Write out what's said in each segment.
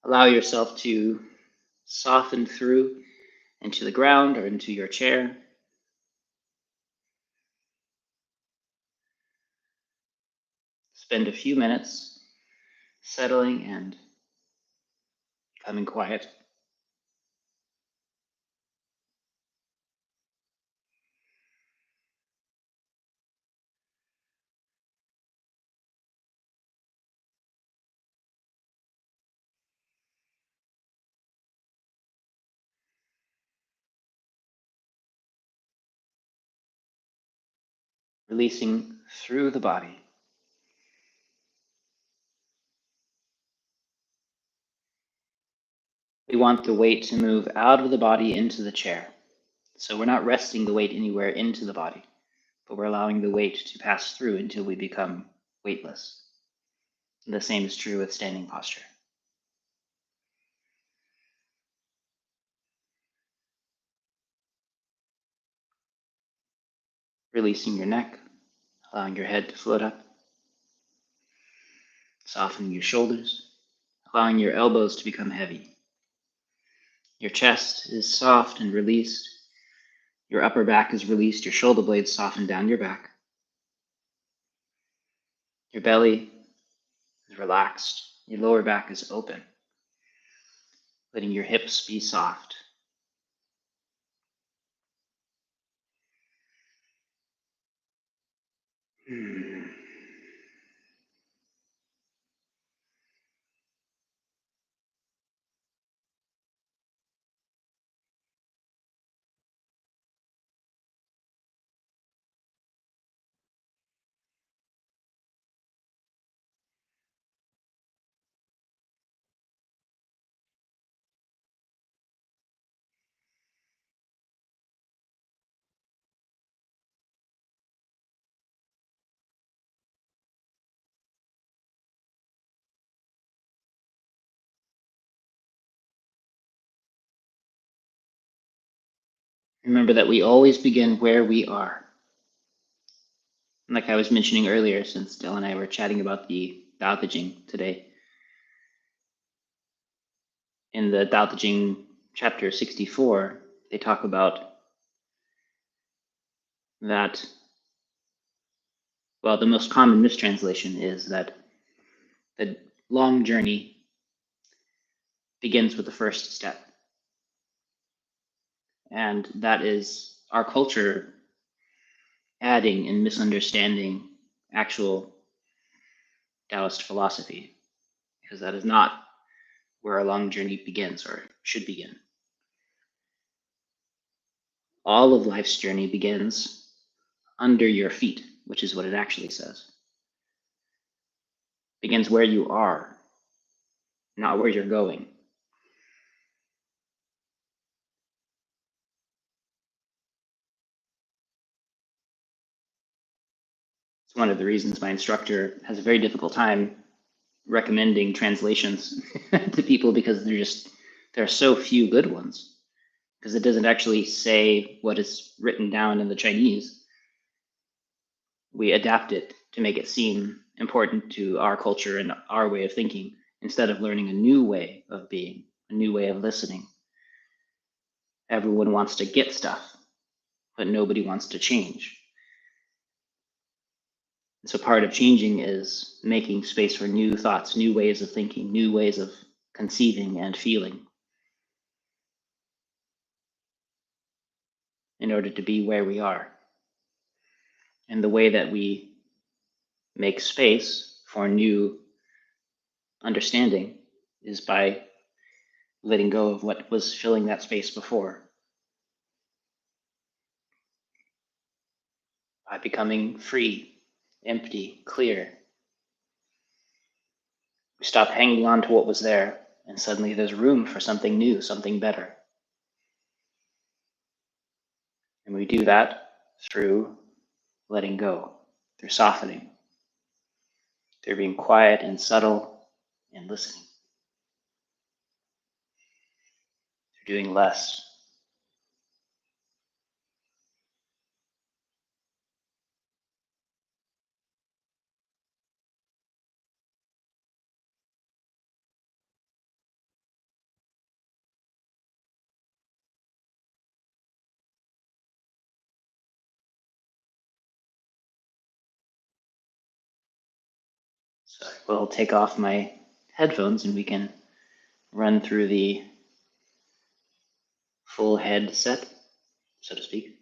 Allow yourself to soften through into the ground or into your chair. Spend a few minutes settling and becoming quiet. Releasing through the body. We want the weight to move out of the body into the chair. So we're not resting the weight anywhere into the body, but we're allowing the weight to pass through until we become weightless. And the same is true with standing posture. Releasing your neck, allowing your head to float up. Softening your shoulders, allowing your elbows to become heavy. Your chest is soft and released. Your upper back is released. Your shoulder blades soften down your back. Your belly is relaxed. Your lower back is open, letting your hips be soft. Remember that we always begin where we are. Like I was mentioning earlier, since Del and I were chatting about the Tao Te Ching today. In the Tao Te Ching chapter 64, they talk about that, well, the most common mistranslation is that the long journey begins with the first step. And that is our culture adding and misunderstanding actual Taoist philosophy, because that is not where our long journey begins or should begin. All of life's journey begins under your feet, which is what it actually says. Begins where you are, not where you're going. It's one of the reasons my instructor has a very difficult time recommending translations to people, because there are so few good ones, because it doesn't actually say what is written down in the Chinese. We adapt it to make it seem important to our culture and our way of thinking, instead of learning a new way of being, a new way of listening. Everyone wants to get stuff, but nobody wants to change. So part of changing is making space for new thoughts, new ways of thinking, new ways of conceiving and feeling, in order to be where we are. And the way that we make space for new understanding is by letting go of what was filling that space before. By becoming free, empty, clear. We stop hanging on to what was there, and suddenly there's room for something new, something better. And we do that through letting go, through softening, through being quiet and subtle and listening, through doing less. So I will take off my headphones and we can run through the full head set, so to speak.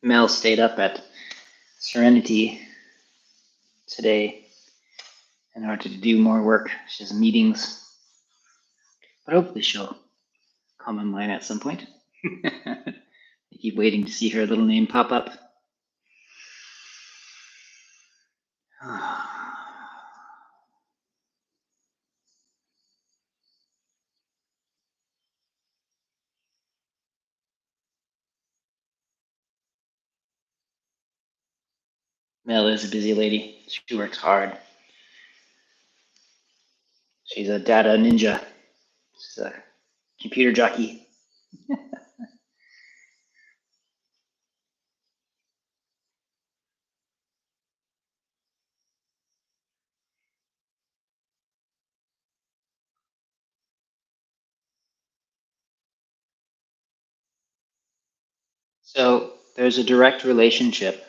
Mel stayed up at Serenity today in order to do more work. She has meetings, but hopefully she'll come online at some point. I keep waiting to see her little name pop up. Mel is a busy lady. She works hard. She's a data ninja. She's a computer jockey. So there's a direct relationship,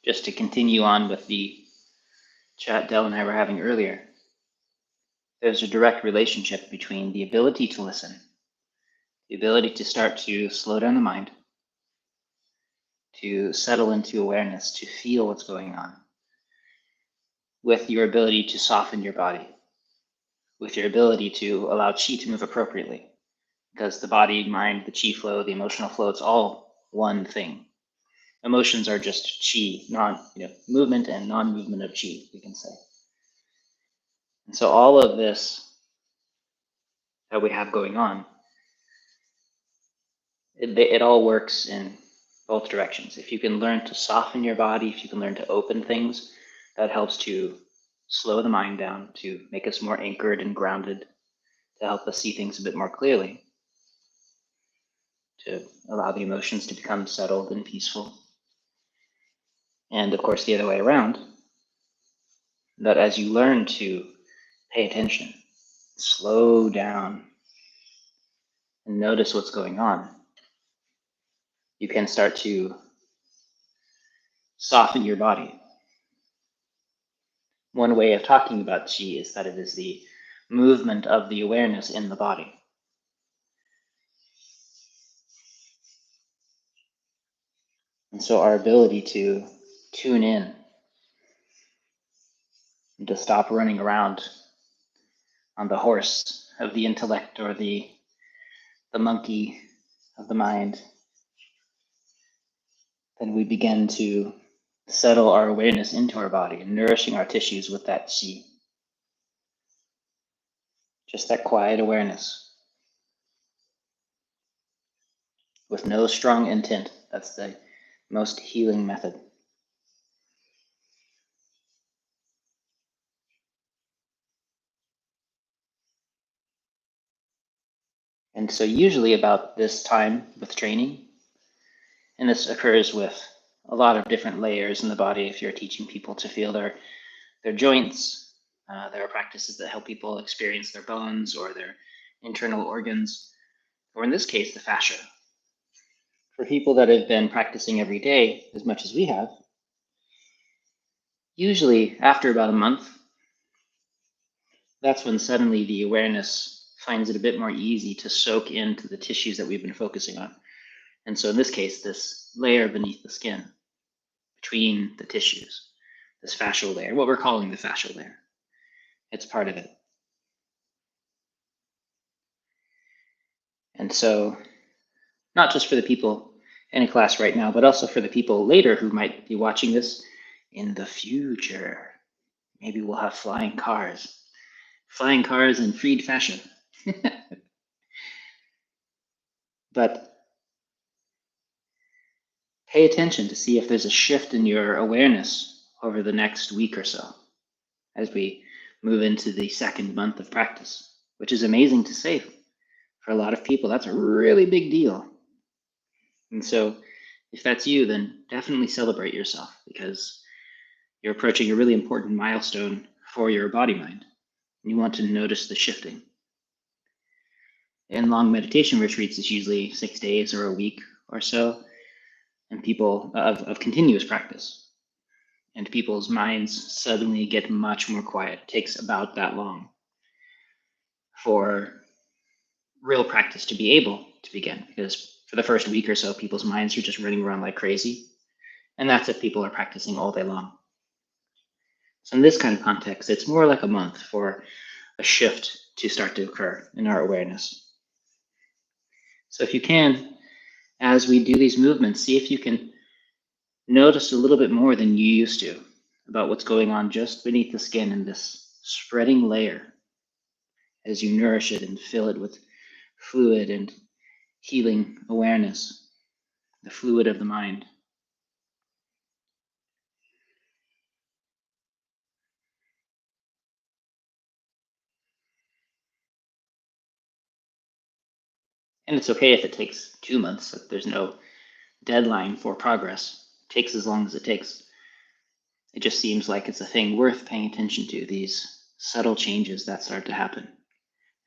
just to continue on with the chat Del and I were having earlier. There's a direct relationship between the ability to listen, the ability to start to slow down the mind, to settle into awareness, to feel what's going on, with your ability to soften your body, with your ability to allow qi to move appropriately. Because the body, mind, the qi flow, the emotional flow, it's all one thing. Emotions are just qi, movement and non-movement of qi, we can say. And so all of this that we have going on, it all works in both directions. If you can learn to soften your body, if you can learn to open things, that helps to slow the mind down, to make us more anchored and grounded, to help us see things a bit more clearly, to allow the emotions to become settled and peaceful. And of course, the other way around, that as you learn to pay attention, slow down, and notice what's going on, you can start to soften your body. One way of talking about qi is that it is the movement of the awareness in the body. And so our ability to tune in and to stop running around on the horse of the intellect or the monkey of the mind, then we begin to settle our awareness into our body and nourishing our tissues with that qi. Just that quiet awareness with no strong intent. That's the most healing method. And so usually about this time with training, and this occurs with a lot of different layers in the body. If you're teaching people to feel their joints, there are practices that help people experience their bones or their internal organs, or in this case, the fascia. For people that have been practicing every day as much as we have, usually after about a month, that's when suddenly the awareness finds it a bit more easy to soak into the tissues that we've been focusing on. And so in this case, this layer beneath the skin, between the tissues, this fascial layer, what we're calling the fascial layer, it's part of it. And so not just for the people in a class right now, but also for the people later who might be watching this in the future. Maybe we'll have flying cars and freed fascia. But pay attention to see if there's a shift in your awareness over the next week or so as we move into the second month of practice, which is amazing to say. For a lot of people, that's a really big deal. And so if that's you, then definitely celebrate yourself, because you're approaching a really important milestone for your body-mind. You want to notice the shifting. In long meditation retreats, it's usually 6 days or a week or so, and people of continuous practice. And people's minds suddenly get much more quiet. It takes about that long for real practice to be able to begin, because for the first week or so, people's minds are just running around like crazy. And that's if people are practicing all day long. So in this kind of context, it's more like a month for a shift to start to occur in our awareness. So if you can, as we do these movements, see if you can notice a little bit more than you used to about what's going on just beneath the skin in this spreading layer as you nourish it and fill it with fluid and healing awareness, the fluid of the mind. And it's okay if it takes 2 months. There's no deadline for progress. It takes as long as it takes. It just seems like it's a thing worth paying attention to, these subtle changes that start to happen.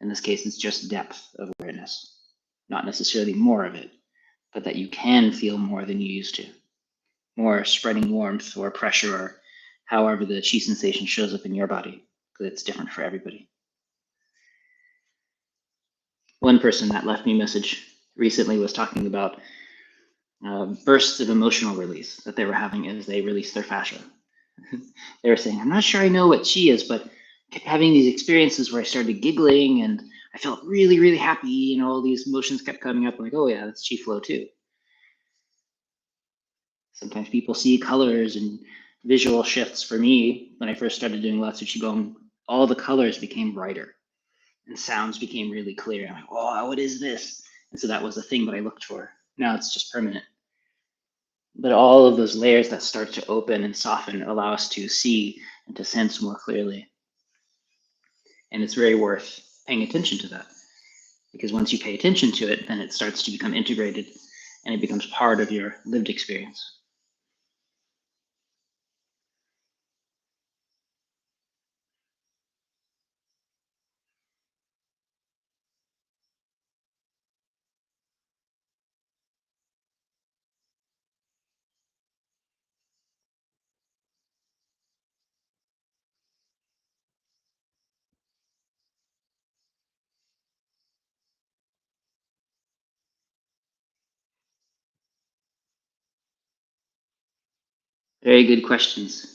In this case, it's just depth of awareness, not necessarily more of it, but that you can feel more than you used to. More spreading warmth or pressure or however the chi sensation shows up in your body, because it's different for everybody. One person that left me a message recently was talking about bursts of emotional release that they were having as they released their fascia. They were saying, I'm not sure I know what chi is, but I kept having these experiences where I started giggling and I felt really, really happy. You know, all these emotions kept coming up. I'm like, oh yeah, that's chi flow too. Sometimes people see colors and visual shifts. For me, when I first started doing lots of Qigong, all the colors became brighter and sounds became really clear. I'm like, oh, what is this? And so that was the thing that I looked for. Now it's just permanent. But all of those layers that start to open and soften allow us to see and to sense more clearly. And it's very worth paying attention to that, because once you pay attention to it, then it starts to become integrated and it becomes part of your lived experience. Very good questions.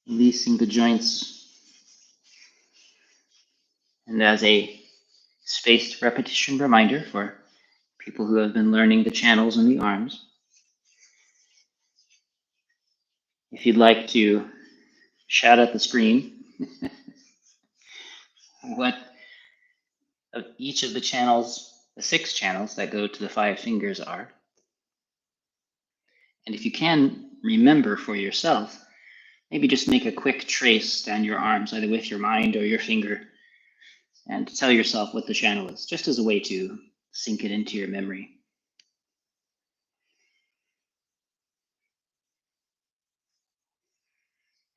Releasing the joints. And as a spaced repetition reminder for people who have been learning the channels in the arms, if you'd like to shout at the screen what of each of the channels, the 6 channels that go to the 5 fingers are. And if you can remember for yourself, maybe just make a quick trace down your arms, either with your mind or your finger, and tell yourself what the channel is, just as a way to sink it into your memory.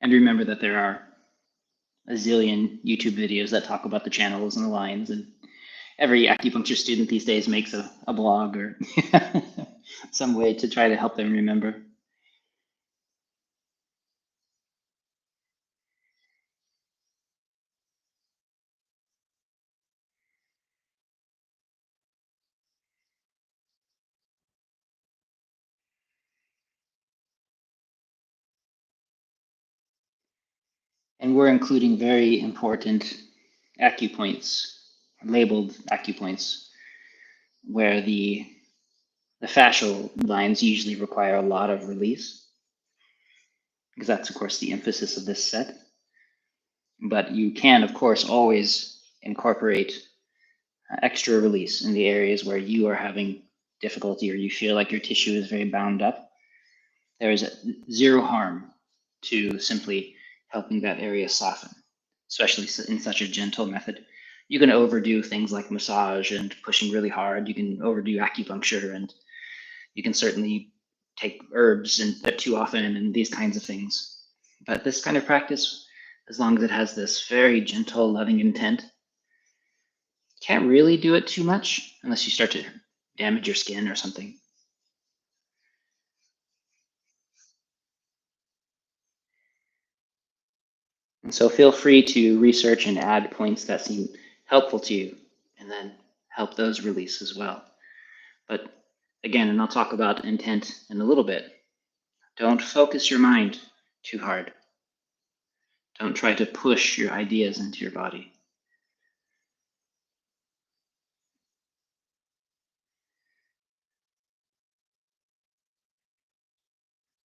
And remember that there are a zillion YouTube videos that talk about the channels and the lines, and every acupuncture student these days makes a blog or some way to try to help them remember. And we're including very important acupoints, labeled acupoints, where the fascial lines usually require a lot of release, because that's, of course, the emphasis of this set. But you can, of course, always incorporate extra release in the areas where you are having difficulty or you feel like your tissue is very bound up, there is zero harm to simply helping that area soften, especially in such a gentle method. You can overdo things like massage and pushing really hard. You can overdo acupuncture, and you can certainly take herbs and too often and these kinds of things. But this kind of practice, as long as it has this very gentle, loving intent, can't really do it too much unless you start to damage your skin or something. And so feel free to research and add points that seem helpful to you, and then help those release as well. But again, and I'll talk about intent in a little bit, don't focus your mind too hard. Don't try to push your ideas into your body.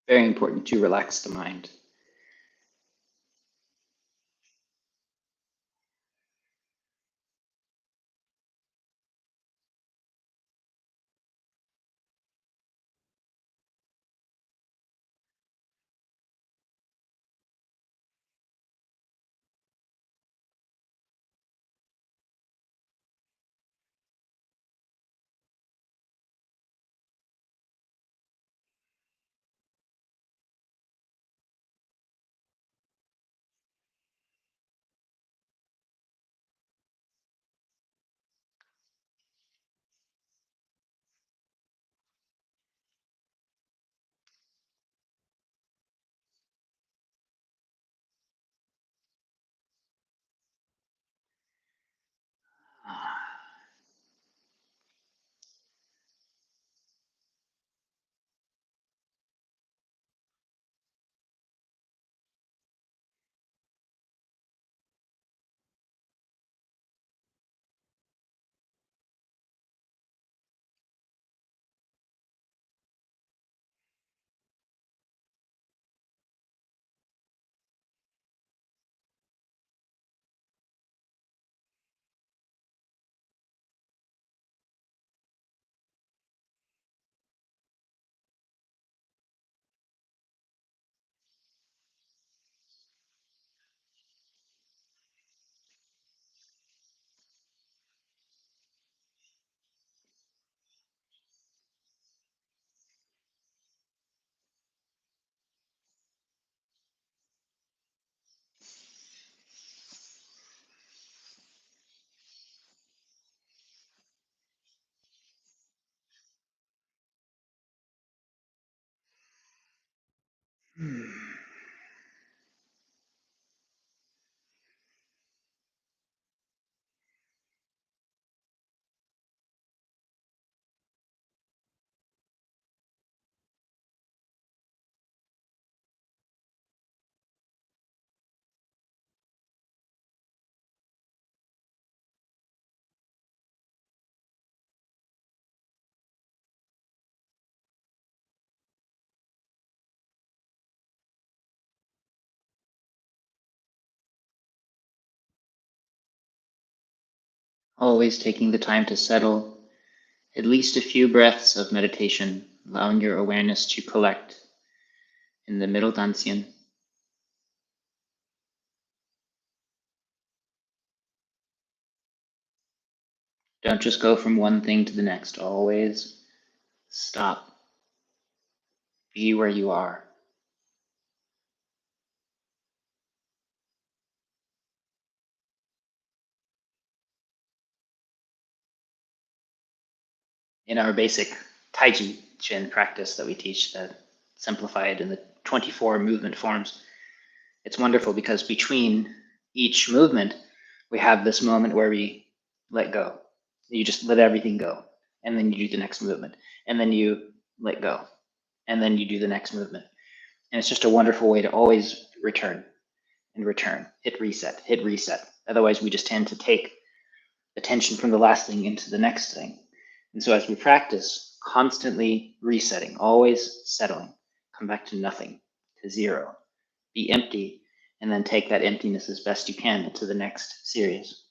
Very important to relax the mind. Always taking the time to settle, at least a few breaths of meditation, allowing your awareness to collect in the middle dantian. Don't just go from one thing to the next. Always stop. Be where you are. In our basic Taiji Chuan practice that we teach, that simplified in the 24 movement forms, it's wonderful because between each movement, we have this moment where we let go. You just let everything go. And then you do the next movement. And then you let go. And then you do the next movement. And it's just a wonderful way to always return and return. Hit reset, hit reset. Otherwise, we just tend to take attention from the last thing into the next thing. And so as we practice, constantly resetting, always settling, come back to nothing, to zero, be empty, and then take that emptiness as best you can into the next series.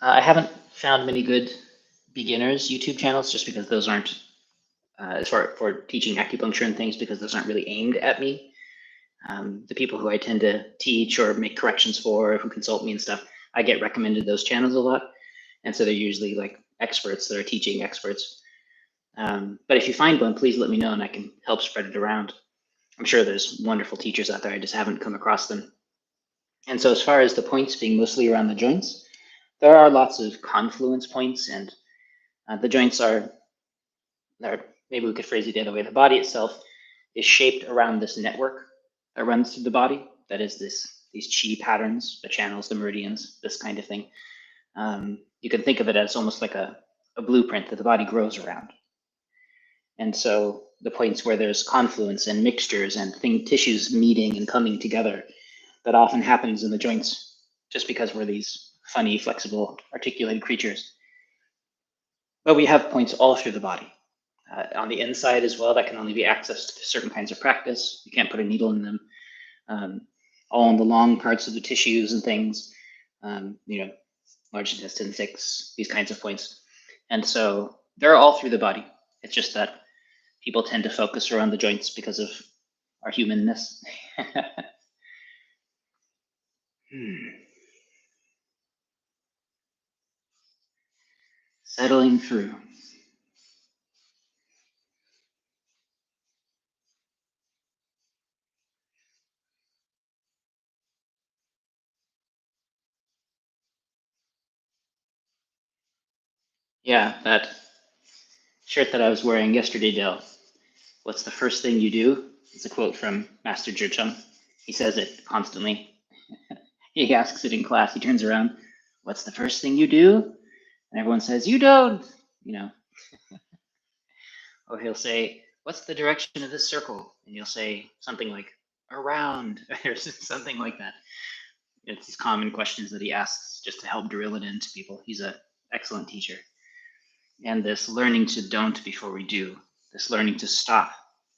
I haven't found many good beginners YouTube channels just because those aren't, as far for teaching acupuncture and things, because those aren't really aimed at me. The people who I tend to teach or make corrections for, who consult me and stuff, I get recommended those channels a lot. And so they're usually like experts that are teaching experts. But if you find one, please let me know and I can help spread it around. I'm sure there's wonderful teachers out there. I just haven't come across them. And so as far as the points being mostly around the joints, there are lots of confluence points, and the joints are, maybe we could phrase it the other way. The body itself is shaped around this network that runs through the body. That is these chi patterns, the channels, the meridians, this kind of thing. You can think of it as almost like a blueprint that the body grows around. And so the points where there's confluence and mixtures and tissues meeting and coming together, that often happens in the joints just because we're these funny, flexible, articulated creatures. But we have points all through the body. On the inside as well, that can only be accessed through certain kinds of practice. You can't put a needle in them. All in the long parts of the tissues and things, large intestine 6, these kinds of points. And so they're all through the body. It's just that people tend to focus around the joints because of our humanness. Settling through. Yeah, that shirt that I was wearing yesterday, Dale. What's the first thing you do? It's a quote from Master ZhiCheng. He says it constantly. He asks it in class. He turns around. What's the first thing you do? And everyone says, you don't, Or he'll say, what's the direction of this circle? And you'll say something like, around, or something like that. It's these common questions that he asks just to help drill it into people. He's an excellent teacher. And this learning to don't before we do, this learning to stop,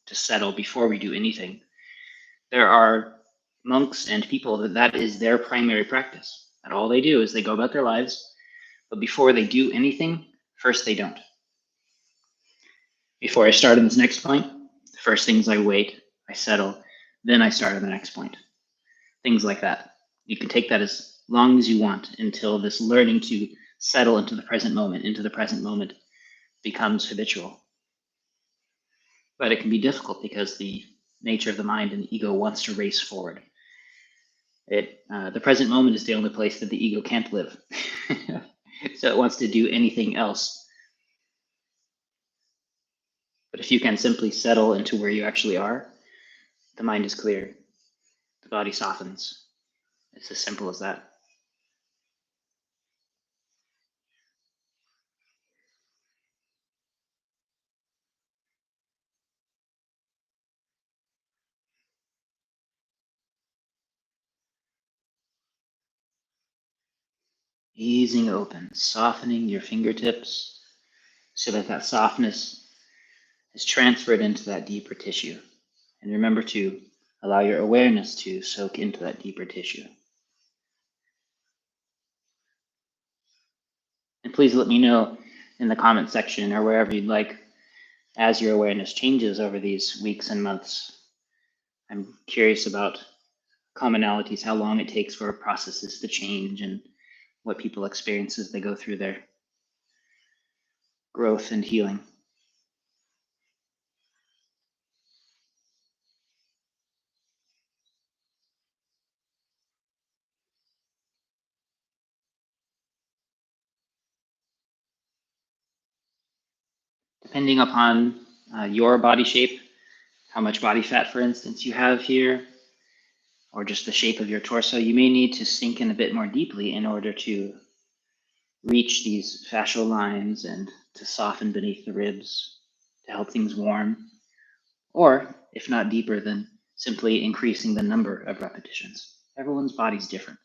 to settle before we do anything. There are monks and people that is their primary practice. And all they do is they go about their lives, but before they do anything, first they don't. Before I start on this next point, the first thing is I wait, I settle, then I start on the next point. Things like that. You can take that as long as you want until this learning to settle into the present moment becomes habitual. But it can be difficult because the nature of the mind and the ego wants to race forward. The present moment is the only place that the ego can't live. So it wants to do anything else. But if you can simply settle into where you actually are, the mind is clear, the body softens. It's as simple as that. Easing open, softening your fingertips so that that softness is transferred into that deeper tissue. And remember to allow your awareness to soak into that deeper tissue. And please let me know in the comment section or wherever you'd like, as your awareness changes over these weeks and months. I'm curious about commonalities, how long it takes for processes to change and what people experience as they go through their growth and healing. Depending upon your body shape, how much body fat, for instance, you have here, or just the shape of your torso, you may need to sink in a bit more deeply in order to reach these fascial lines and to soften beneath the ribs to help things warm. Or, if not deeper, then simply increasing the number of repetitions. Everyone's body's different.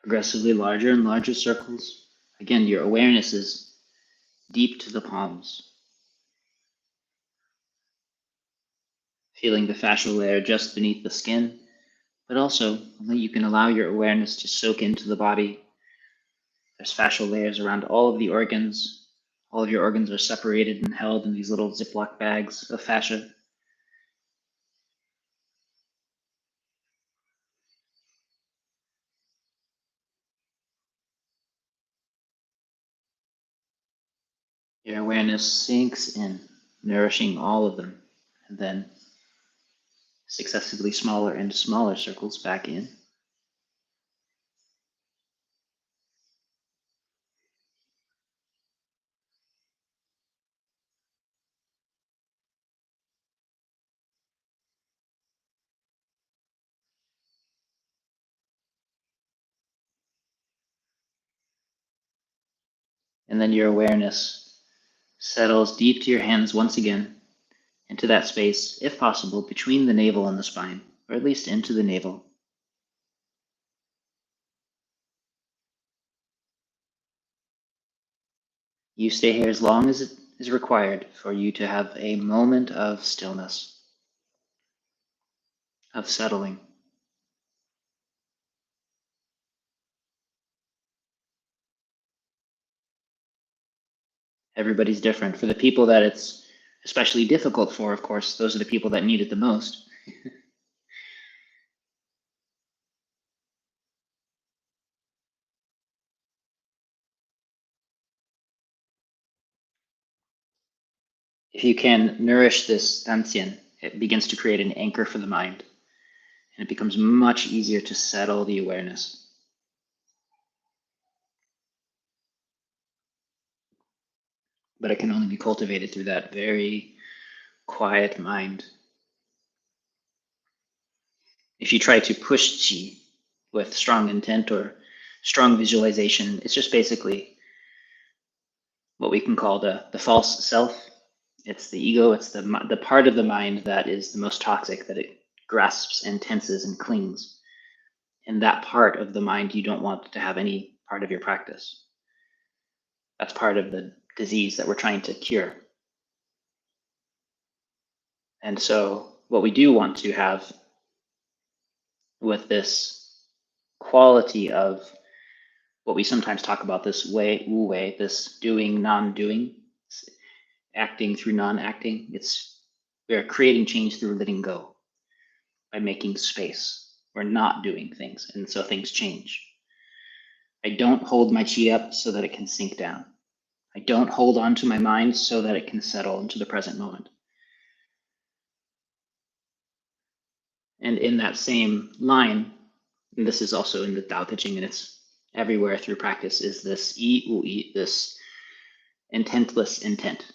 Progressively larger and larger circles. Again, your awareness is deep to the palms. Feeling the fascial layer just beneath the skin, but also you can allow your awareness to soak into the body. There's fascial layers around all of the organs. All of your organs are separated and held in these little Ziploc bags of fascia. Your awareness sinks in, nourishing all of them, and then successively smaller and smaller circles back in. And then your awareness settles deep to your hands once again, into that space, if possible, between the navel and the spine, or at least into the navel. You stay here as long as it is required for you to have a moment of stillness, of settling. Everybody's different. For the people that it's especially difficult for, of course, those are the people that need it the most. If you can nourish this dantian, it begins to create an anchor for the mind, and it becomes much easier to settle the awareness. But it can only be cultivated through that very quiet mind. If you try to push qi with strong intent or strong visualization, it's just basically what we can call the false self. It's the ego, it's the part of the mind that is the most toxic, that it grasps and tenses and clings. And that part of the mind, you don't want to have any part of your practice. That's part of the disease that we're trying to cure. And so what we do want to have with this quality of what we sometimes talk about, this wu wei, this doing, non-doing, acting through non-acting. We are creating change through letting go, by making space. We're not doing things, and so things change. I don't hold my chi up so that it can sink down. I don't hold on to my mind so that it can settle into the present moment. And in that same line, and this is also in the Tao Te Ching, and it's everywhere through practice, is this yi wu yi, this intentless intent,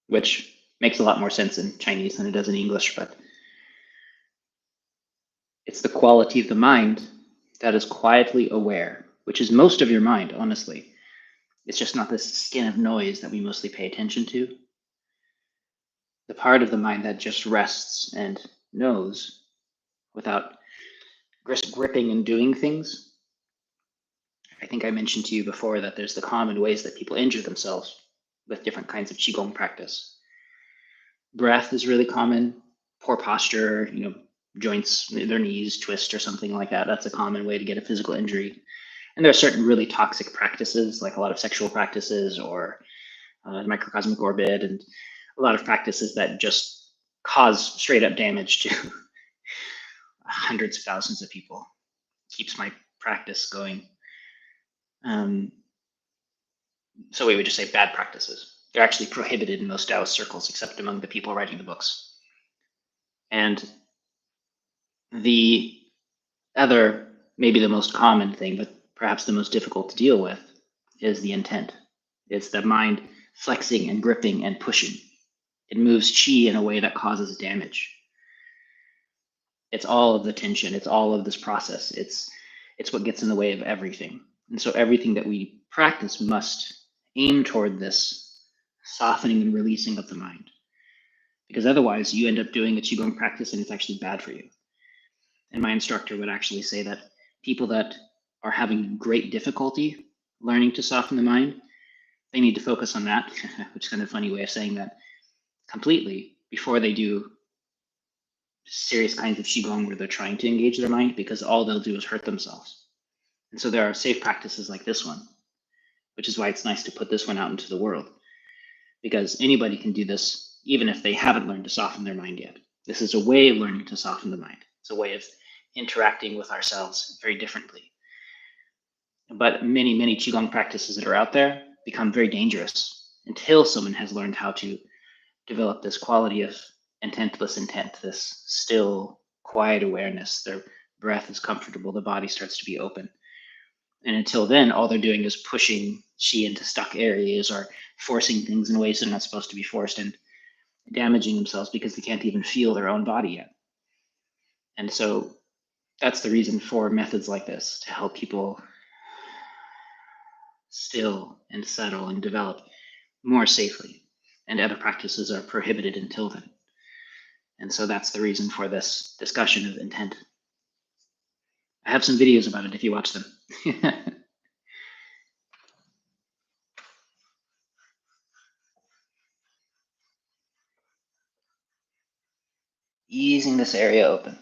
which makes a lot more sense in Chinese than it does in English, but it's the quality of the mind that is quietly aware, which is most of your mind, honestly. It's just not this skin of noise that we mostly pay attention to. The part of the mind that just rests and knows without gripping and doing things. I think I mentioned to you before that there's the common ways that people injure themselves with different kinds of Qigong practice. Breath is really common, poor posture, joints, their knees twist or something like that. That's a common way to get a physical injury. And there are certain really toxic practices, like a lot of sexual practices or microcosmic orbit, and a lot of practices that just cause straight up damage to hundreds of thousands of people. Keeps my practice going. So we would just say bad practices. They're actually prohibited in most Daoist circles, except among the people writing the books. And the other, maybe the most common thing, but perhaps the most difficult to deal with, is the intent. It's the mind flexing and gripping and pushing. It moves qi in a way that causes damage. It's all of the tension. It's all of this process. It's what gets in the way of everything. And so everything that we practice must aim toward this softening and releasing of the mind. Because otherwise you end up doing a Qigong practice and it's actually bad for you. And my instructor would actually say that people that are having great difficulty learning to soften the mind, they need to focus on that, which is kind of a funny way of saying that, completely before they do serious kinds of Qigong where they're trying to engage their mind, because all they'll do is hurt themselves. And so there are safe practices like this one, which is why it's nice to put this one out into the world, because anybody can do this even if they haven't learned to soften their mind yet. This is a way of learning to soften the mind. It's a way of interacting with ourselves very differently. But many, many Qigong practices that are out there become very dangerous until someone has learned how to develop this quality of intentless intent, this still, quiet awareness. Their breath is comfortable, the body starts to be open. And until then, all they're doing is pushing Qi into stuck areas or forcing things in ways they're not supposed to be forced and damaging themselves because they can't even feel their own body yet. And so that's the reason for methods like this, to help people still and settle and develop more safely. And other practices are prohibited until then. And so that's the reason for this discussion of intent. I have some videos about it if you watch them. Easing this area open.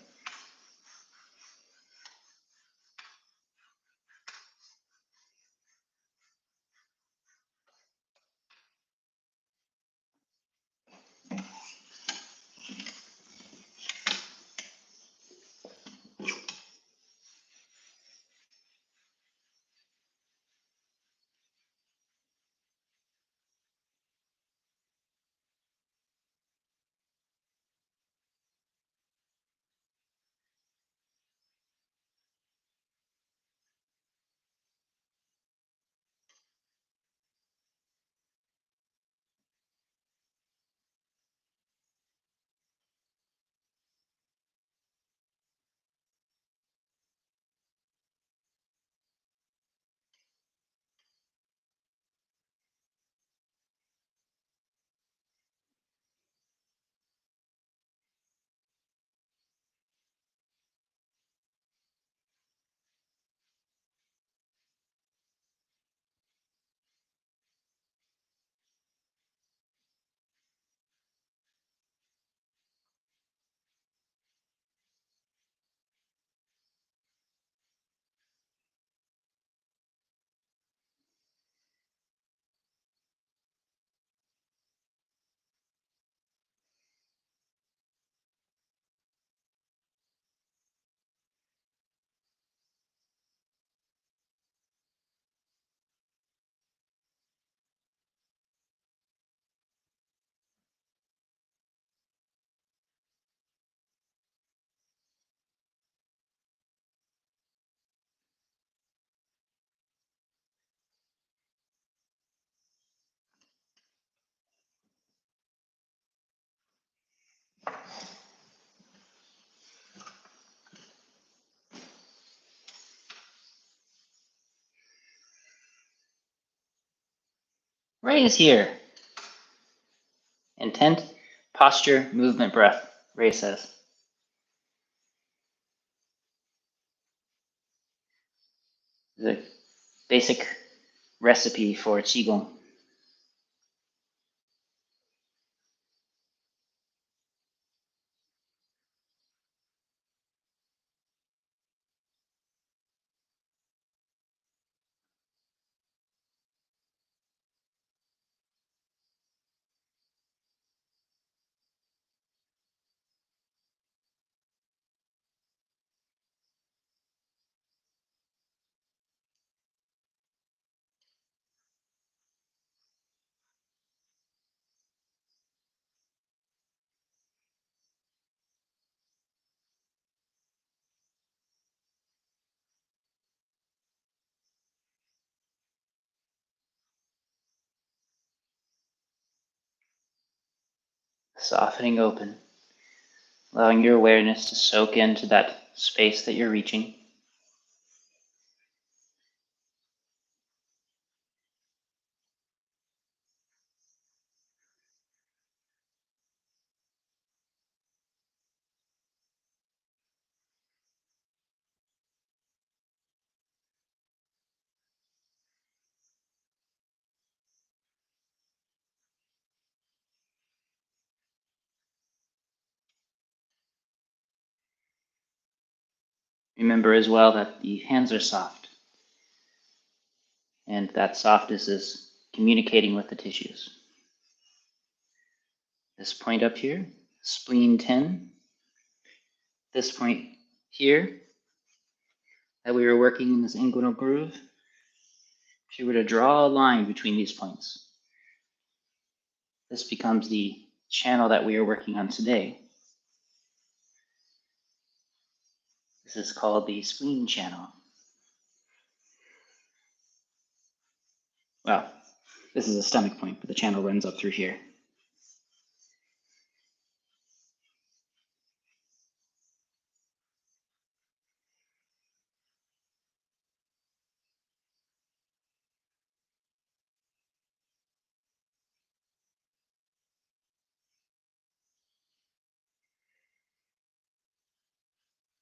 Ray is here. Intent, posture, movement, breath, Ray says. The basic recipe for Qigong. Softening open, allowing your awareness to soak into that space that you're reaching. Remember as well that the hands are soft, and that softness is communicating with the tissues. This point up here, spleen 10, this point here that we were working in this inguinal groove, if you were to draw a line between these points, this becomes the channel that we are working on today. This is called the spleen channel. Well, this is a stomach point, but the channel runs up through here.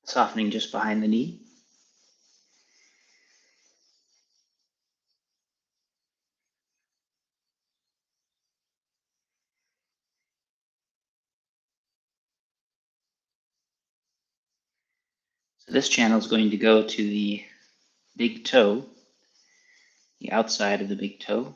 Softening just behind the knee. So this channel is going to go to the big toe, the outside of the big toe.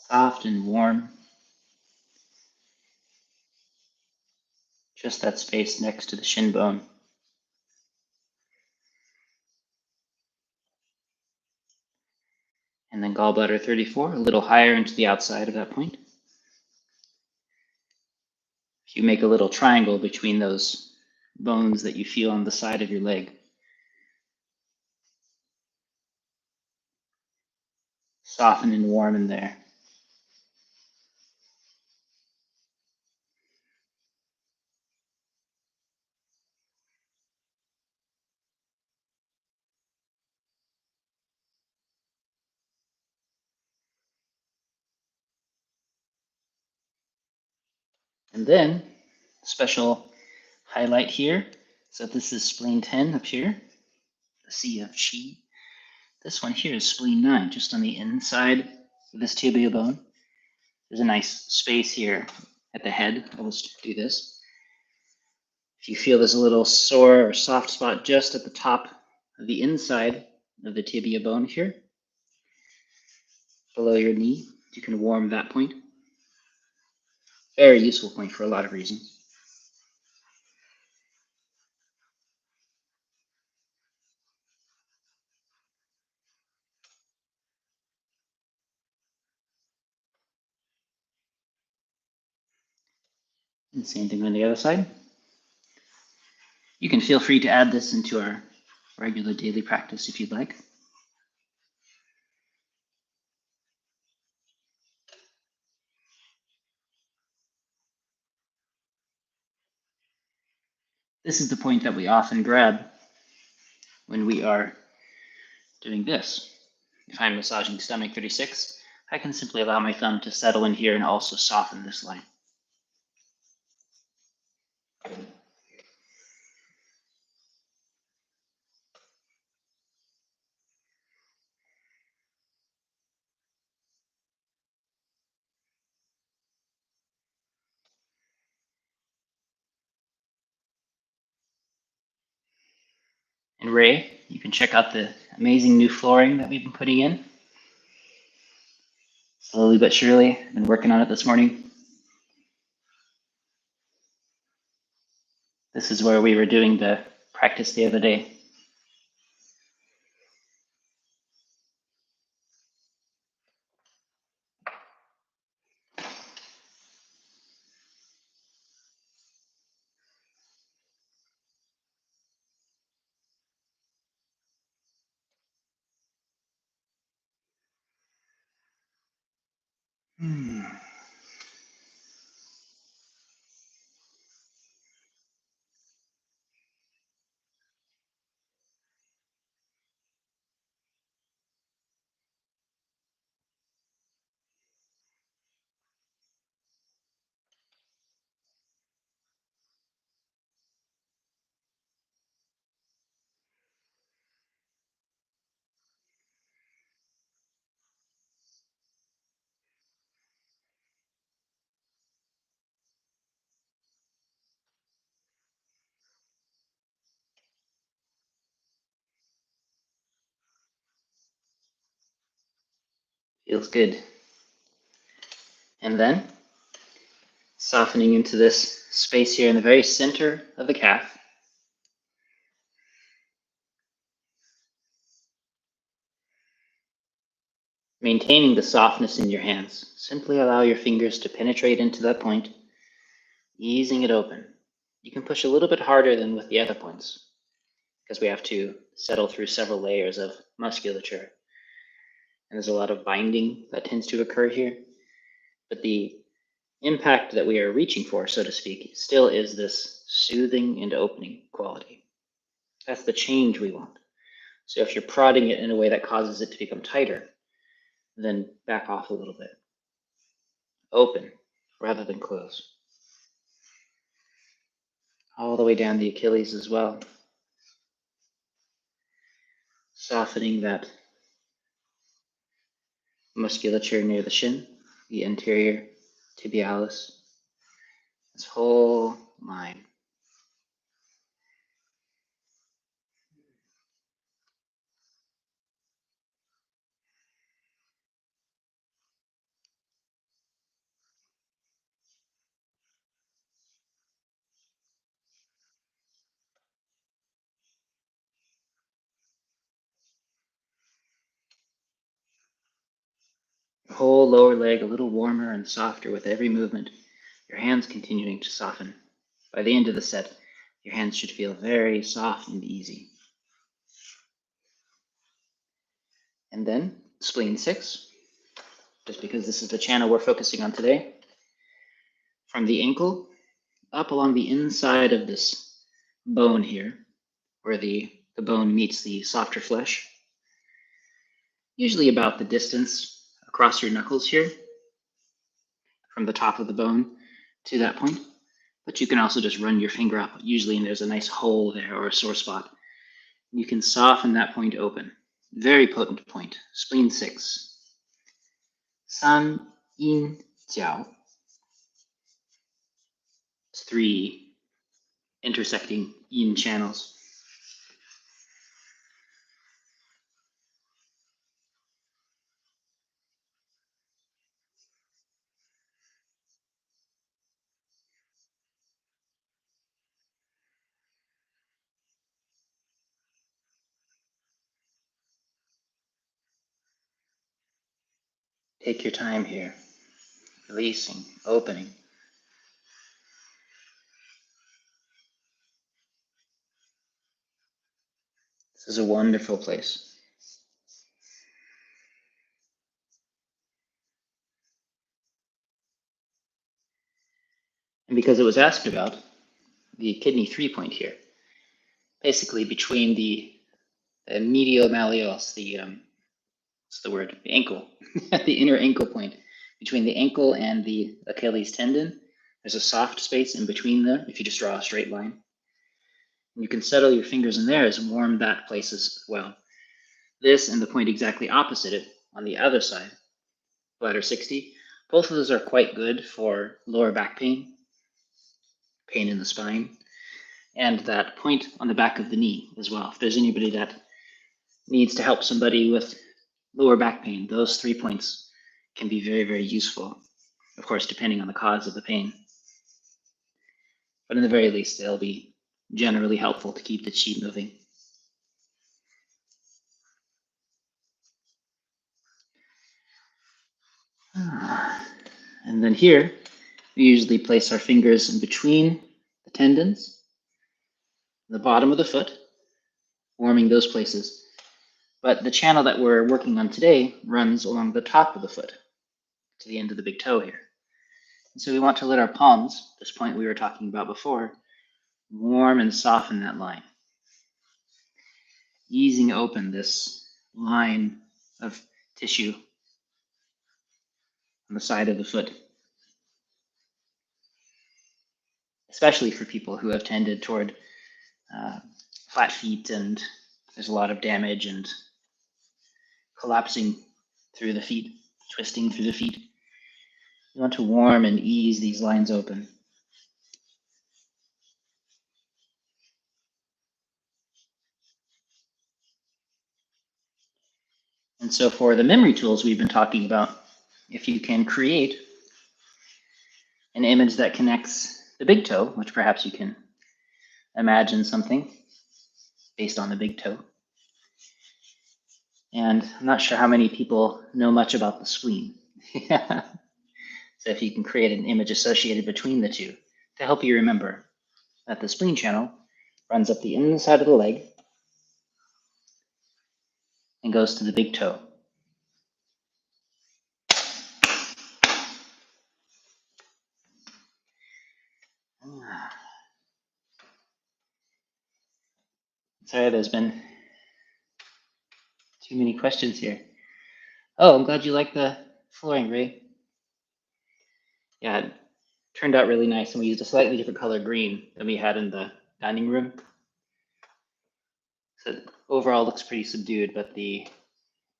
Soft and warm. Just that space next to the shin bone. And then gallbladder 34, a little higher into the outside of that point. If you make a little triangle between those bones that you feel on the side of your leg, soften and warm in there. And then, special highlight here, so this is spleen 10 up here, the sea of chi. This one here is spleen 9, just on the inside of this tibia bone. There's a nice space here at the head. I'll just do this. If you feel there's a little sore or soft spot just at the top of the inside of the tibia bone here, below your knee, you can warm that point. Very useful point for a lot of reasons. And same thing on the other side. You can feel free to add this into our regular daily practice if you'd like. This is the point that we often grab when we are doing this. If I'm massaging stomach 36, I can simply allow my thumb to settle in here and also soften this line. And Ray, you can check out the amazing new flooring that we've been putting in. Slowly but surely, I've been working on it this morning. This is where we were doing the practice the other day. Feels good. And then softening into this space here in the very center of the calf. Maintaining the softness in your hands. Simply allow your fingers to penetrate into that point, easing it open. You can push a little bit harder than with the other points because we have to settle through several layers of musculature. And there's a lot of binding that tends to occur here. But the impact that we are reaching for, so to speak, still is this soothing and opening quality. That's the change we want. So if you're prodding it in a way that causes it to become tighter, then back off a little bit. Open rather than close. All the way down the Achilles as well. Softening that musculature near the shin, the anterior tibialis, this whole line. Your whole lower leg a little warmer and softer with every movement. Your hands continuing to soften. By the end of the set, your hands should feel very soft and easy. And then spleen 6, just because this is the channel we're focusing on today. From the ankle up along the inside of this bone here, where the bone meets the softer flesh, usually about the distance across your knuckles here, from the top of the bone to that point. But you can also just run your finger up, usually, and there's a nice hole there or a sore spot. You can soften that point open. Very potent point. Spleen 6. San yin jiao. It's 3 intersecting yin channels. Take your time here, releasing, opening. This is a wonderful place. And because it was asked about, the kidney 3 point here, basically between the medial malleus, what's the word? The ankle, the inner ankle point, between the ankle and the Achilles tendon, there's a soft space in between there if you just draw a straight line. And you can settle your fingers in there and warm that place as well. This and the point exactly opposite it on the other side, bladder 60, both of those are quite good for lower back pain, pain in the spine, and that point on the back of the knee as well. If there's anybody that needs to help somebody with lower back pain, those 3 points can be very, very useful, of course, depending on the cause of the pain. But in the very least, they'll be generally helpful to keep the chi moving. And then here, we usually place our fingers in between the tendons, the bottom of the foot, warming those places. But the channel that we're working on today runs along the top of the foot to the end of the big toe here. And so we want to let our palms, this point we were talking about before, warm and soften that line, easing open this line of tissue on the side of the foot, especially for people who have tended toward flat feet and there's a lot of damage and collapsing through the feet, twisting through the feet. You want to warm and ease these lines open. And so for the memory tools we've been talking about, if you can create an image that connects the big toe, which perhaps you can imagine something based on the big toe. And I'm not sure how many people know much about the spleen. So if you can create an image associated between the two to help you remember that the spleen channel runs up the inside of the leg and goes to the big toe. Sorry, there's been too many questions here. Oh, I'm glad you like the flooring, Ray. Yeah, it turned out really nice, and we used a slightly different color green than we had in the dining room. So overall looks pretty subdued, but the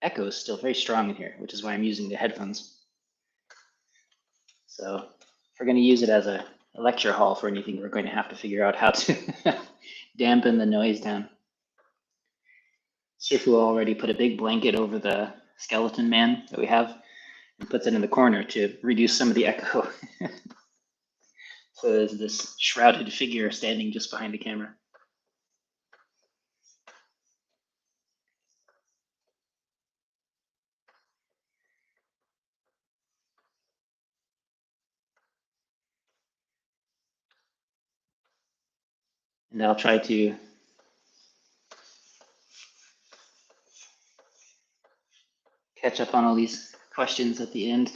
echo is still very strong in here, which is why I'm using the headphones. So if we're going to use it as a lecture hall for anything, we're going to have to figure out how to dampen the noise down. Sifu already put a big blanket over the skeleton man that we have and puts it in the corner to reduce some of the echo. So there's this shrouded figure standing just behind the camera. And I'll try to catch up on all these questions at the end.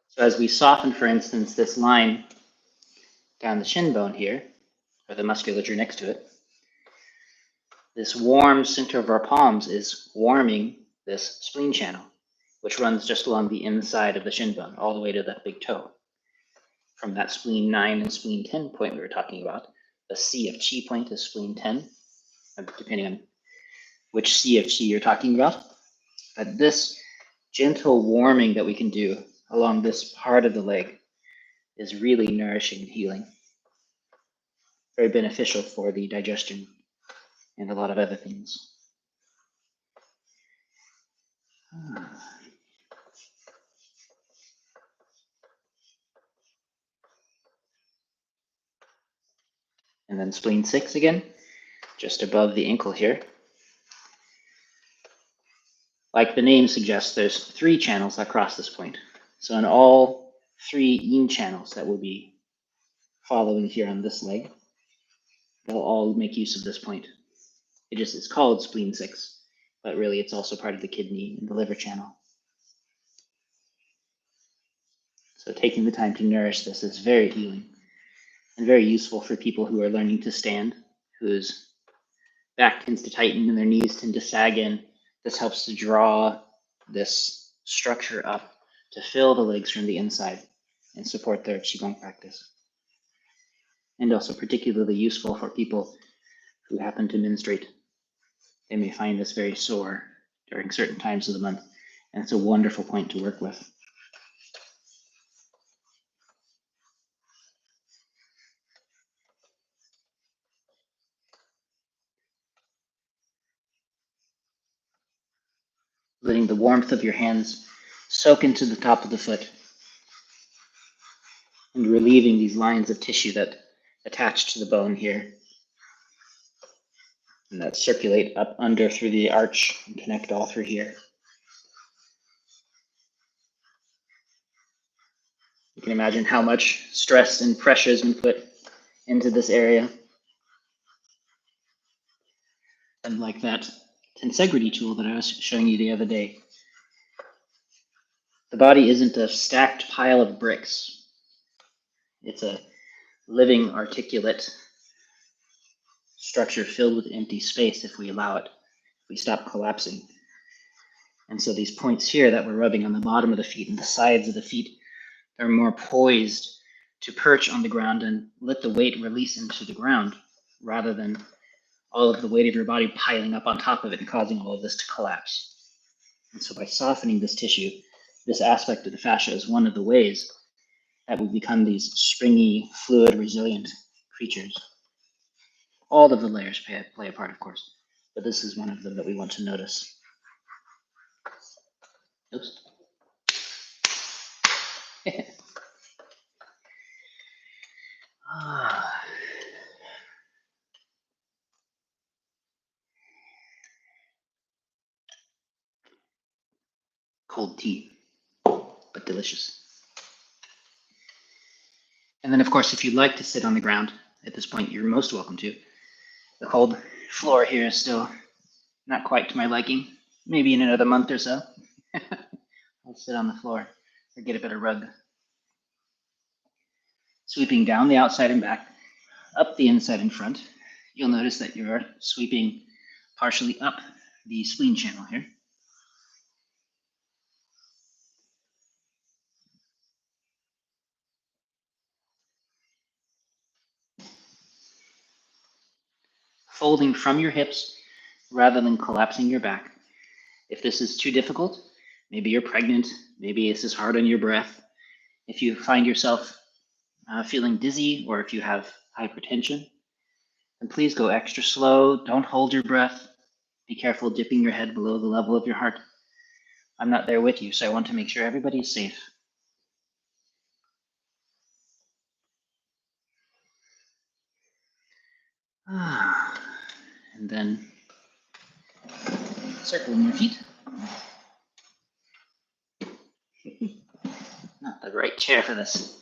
So as we soften, for instance, this line down the shin bone here, or the musculature next to it, this warm center of our palms is warming this spleen channel, which runs just along the inside of the shin bone, all the way to that big toe. From that spleen 9 and spleen 10 point we were talking about, the C of Qi point is spleen 10, depending on which C of Qi you're talking about. But this gentle warming that we can do along this part of the leg is really nourishing and healing. Very beneficial for the digestion and a lot of other things. And then spleen 6 again, just above the ankle here. Like the name suggests, there's 3 channels that cross this point. So in all 3 yin channels that we'll be following here on this leg, they'll all make use of this point. It's called spleen 6, but really it's also part of the kidney and the liver channel. So taking the time to nourish this is very healing and very useful for people who are learning to stand, whose back tends to tighten and their knees tend to sag in. This helps to draw this structure up to fill the legs from the inside and support their Qigong practice. And also particularly useful for people who happen to menstruate. They may find this very sore during certain times of the month, and it's a wonderful point to work with. Letting the warmth of your hands soak into the top of the foot and relieving these lines of tissue that attach to the bone here and that circulate up under through the arch and connect all through here. You can imagine how much stress and pressure has been put into this area. And like that tensegrity tool that I was showing you the other day, the body isn't a stacked pile of bricks. It's a living, articulate structure filled with empty space if we allow it, if we stop collapsing. And so these points here that we're rubbing on the bottom of the feet and the sides of the feet are more poised to perch on the ground and let the weight release into the ground rather than all of the weight of your body piling up on top of it and causing all of this to collapse. And so by softening this tissue, this aspect of the fascia is one of the ways that we become these springy, fluid, resilient creatures. All of the layers play a part, of course, but this is one of them that we want to notice. Oops. Cold tea, but delicious. And then, of course, if you'd like to sit on the ground at this point, you're most welcome to. The cold floor here is still not quite to my liking. Maybe in another month or so, I'll sit on the floor or get a better rug. Sweeping down the outside and back, up the inside and front, you'll notice that you're sweeping partially up the spleen channel here. Folding from your hips rather than collapsing your back. If this is too difficult, maybe you're pregnant, maybe this is hard on your breath. If you find yourself feeling dizzy, or if you have hypertension, then please go extra slow. Don't hold your breath. Be careful dipping your head below the level of your heart. I'm not there with you, so I want to make sure everybody's safe. And then circling your feet. Not the right chair for this.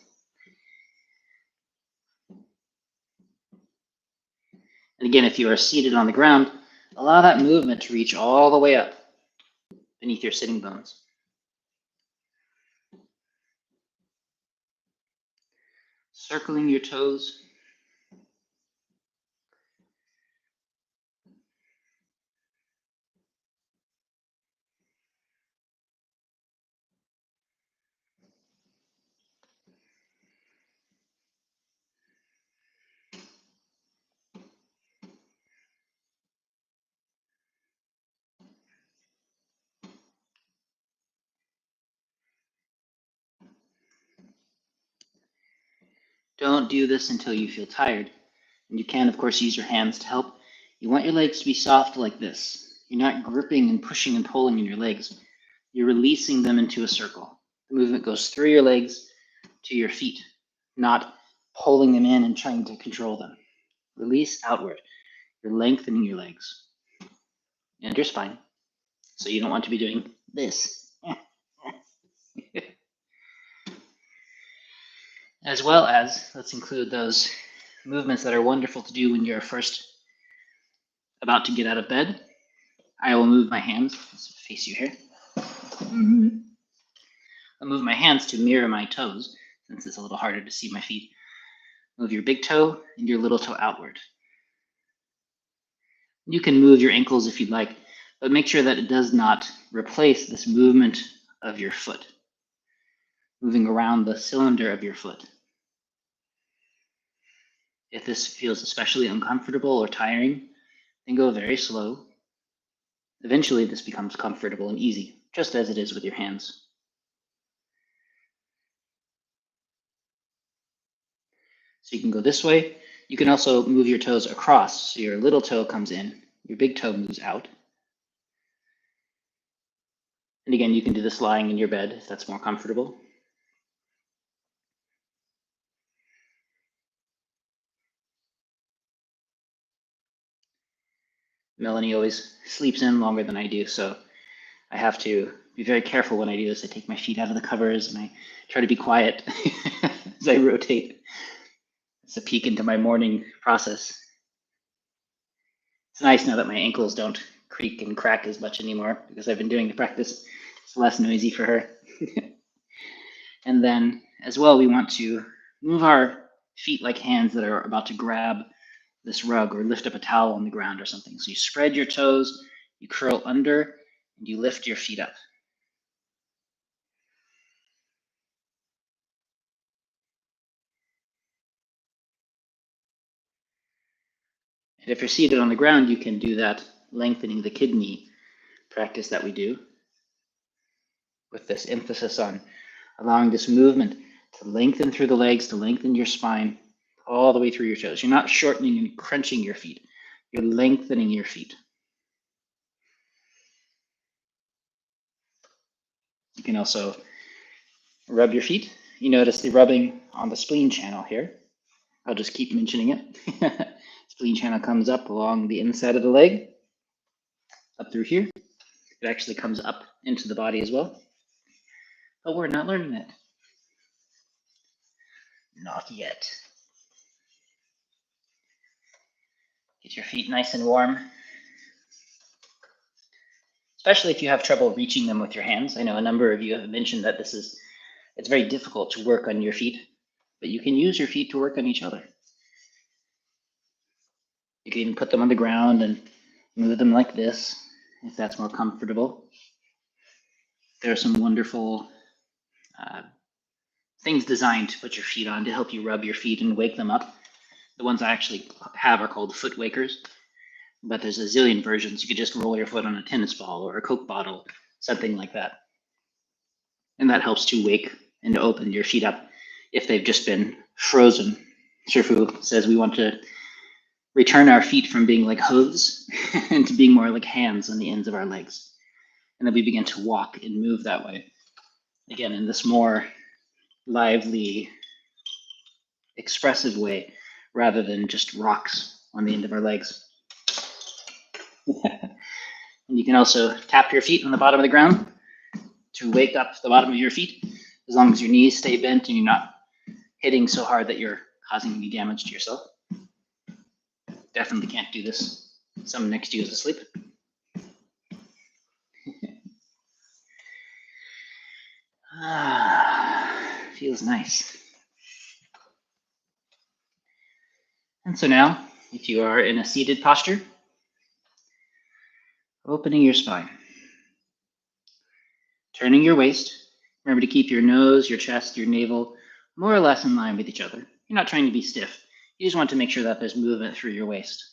And again, if you are seated on the ground, allow that movement to reach all the way up beneath your sitting bones. Circling your toes. Don't do this until you feel tired. And you can, of course, use your hands to help. You want your legs to be soft like this. You're not gripping and pushing and pulling in your legs. You're releasing them into a circle. The movement goes through your legs to your feet, not pulling them in and trying to control them. Release outward. You're lengthening your legs and your spine. So you don't want to be doing this. As well as, let's include those movements that are wonderful to do when you're first about to get out of bed. I will move my hands, let's face you here. I'll move my hands to mirror my toes, since it's a little harder to see my feet. Move your big toe and your little toe outward. You can move your ankles if you'd like, but make sure that it does not replace this movement of your foot, moving around the cylinder of your foot. If this feels especially uncomfortable or tiring, then go very slow. Eventually, this becomes comfortable and easy, just as it is with your hands. So you can go this way. You can also move your toes across, so your little toe comes in, your big toe moves out. And again, you can do this lying in your bed if that's more comfortable. Melanie always sleeps in longer than I do, so I have to be very careful when I do this. I take my feet out of the covers and I try to be quiet as I rotate. It's a peek into my morning process. It's nice now that my ankles don't creak and crack as much anymore because I've been doing the practice. It's less noisy for her. And then as well, we want to move our feet like hands that are about to grab this rug or lift up a towel on the ground or something. So you spread your toes, you curl under, and you lift your feet up. And if you're seated on the ground, you can do that lengthening the kidney practice that we do. with this emphasis on allowing this movement to lengthen through the legs, to lengthen your spine all the way through your toes. You're not shortening and crunching your feet. You're lengthening your feet. You can also rub your feet. You notice the rubbing on the spleen channel here. I'll just keep mentioning it. Spleen channel comes up along the inside of the leg, up through here. It actually comes up into the body as well. But we're not learning that. Not yet. Get your feet nice and warm. Especially if you have trouble reaching them with your hands. I know a number of you have mentioned that it's very difficult to work on your feet, but you can use your feet to work on each other. You can even put them on the ground and move them like this, if that's more comfortable. There are some wonderful things designed to put your feet on to help you rub your feet and wake them up. The ones I actually have are called foot wakers, but there's a zillion versions. You could just roll your foot on a tennis ball or a Coke bottle, something like that. And that helps to wake and to open your feet up if they've just been frozen. Shifu says we want to return our feet from being like hooves and to being more like hands on the ends of our legs. And then we begin to walk and move that way. Again, in this more lively, expressive way, rather than just rocks on the end of our legs. And you can also tap your feet on the bottom of the ground to wake up the bottom of your feet, as long as your knees stay bent and you're not hitting so hard that you're causing any damage to yourself. Definitely can't do this. Someone next to you is asleep. Feels nice. And so now, if you are in a seated posture, opening your spine, turning your waist. Remember to keep your nose, your chest, your navel more or less in line with each other. You're not trying to be stiff. You just want to make sure that there's movement through your waist.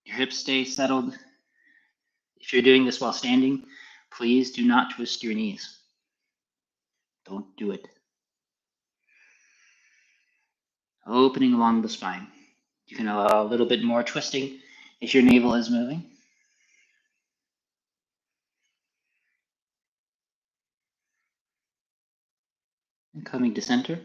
Your hips stay settled. If you're doing this while standing, please do not twist your knees. Don't do it. Opening along the spine. You can allow a little bit more twisting if your navel is moving. And coming to center.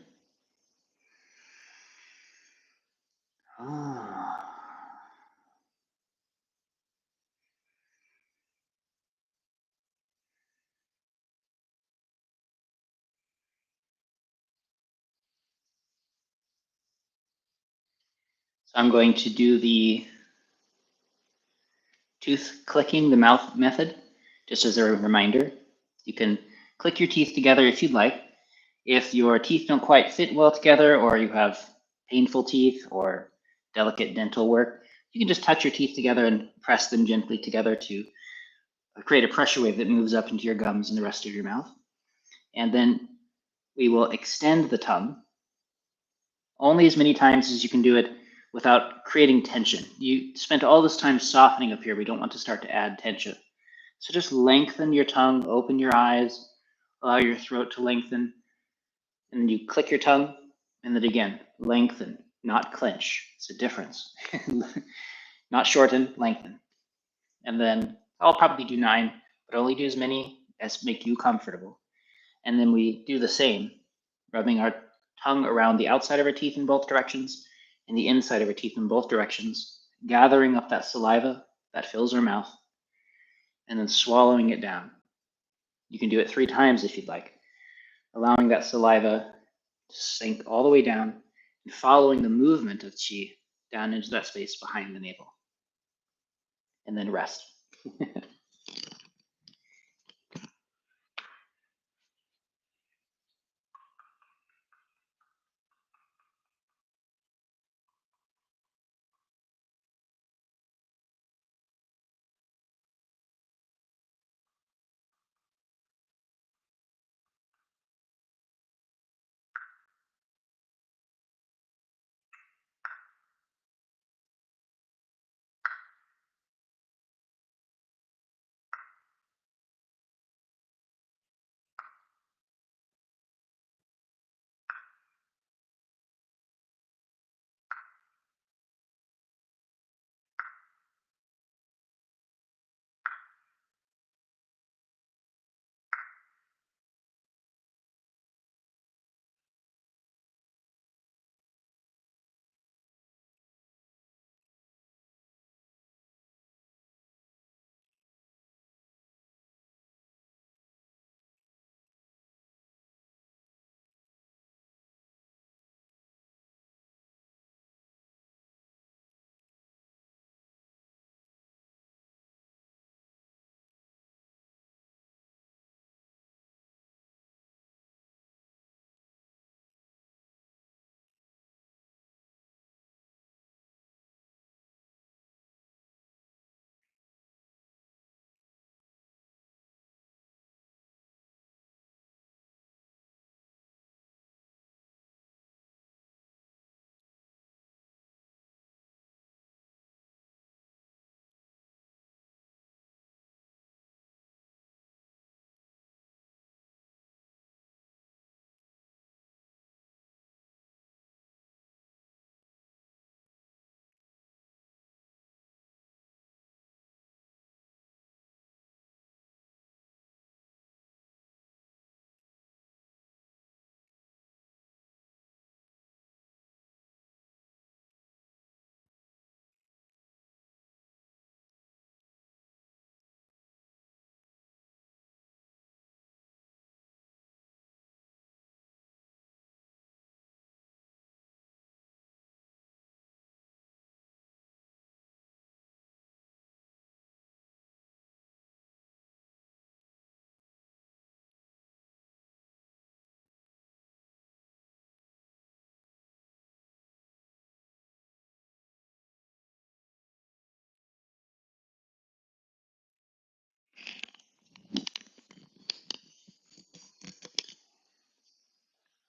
So I'm going to do the tooth clicking the mouth method, just as a reminder. You can click your teeth together if you'd like. If your teeth don't quite fit well together, or you have painful teeth or delicate dental work, you can just touch your teeth together and press them gently together to create a pressure wave that moves up into your gums and the rest of your mouth. And then we will extend the tongue only as many times as you can do it without creating tension. You spent all this time softening up here. We don't want to start to add tension. So just lengthen your tongue, open your eyes, allow your throat to lengthen, and then you click your tongue, and then again, lengthen, not clench. It's a difference. Not shorten, lengthen. And then I'll probably do 9, but only do as many as make you comfortable. And then we do the same, rubbing our tongue around the outside of our teeth in both directions and the inside of our teeth in both directions, gathering up that saliva that fills our mouth, and then swallowing it down. You can do it 3 times if you'd like, allowing that saliva to sink all the way down and following the movement of qi down into that space behind the navel. And then rest.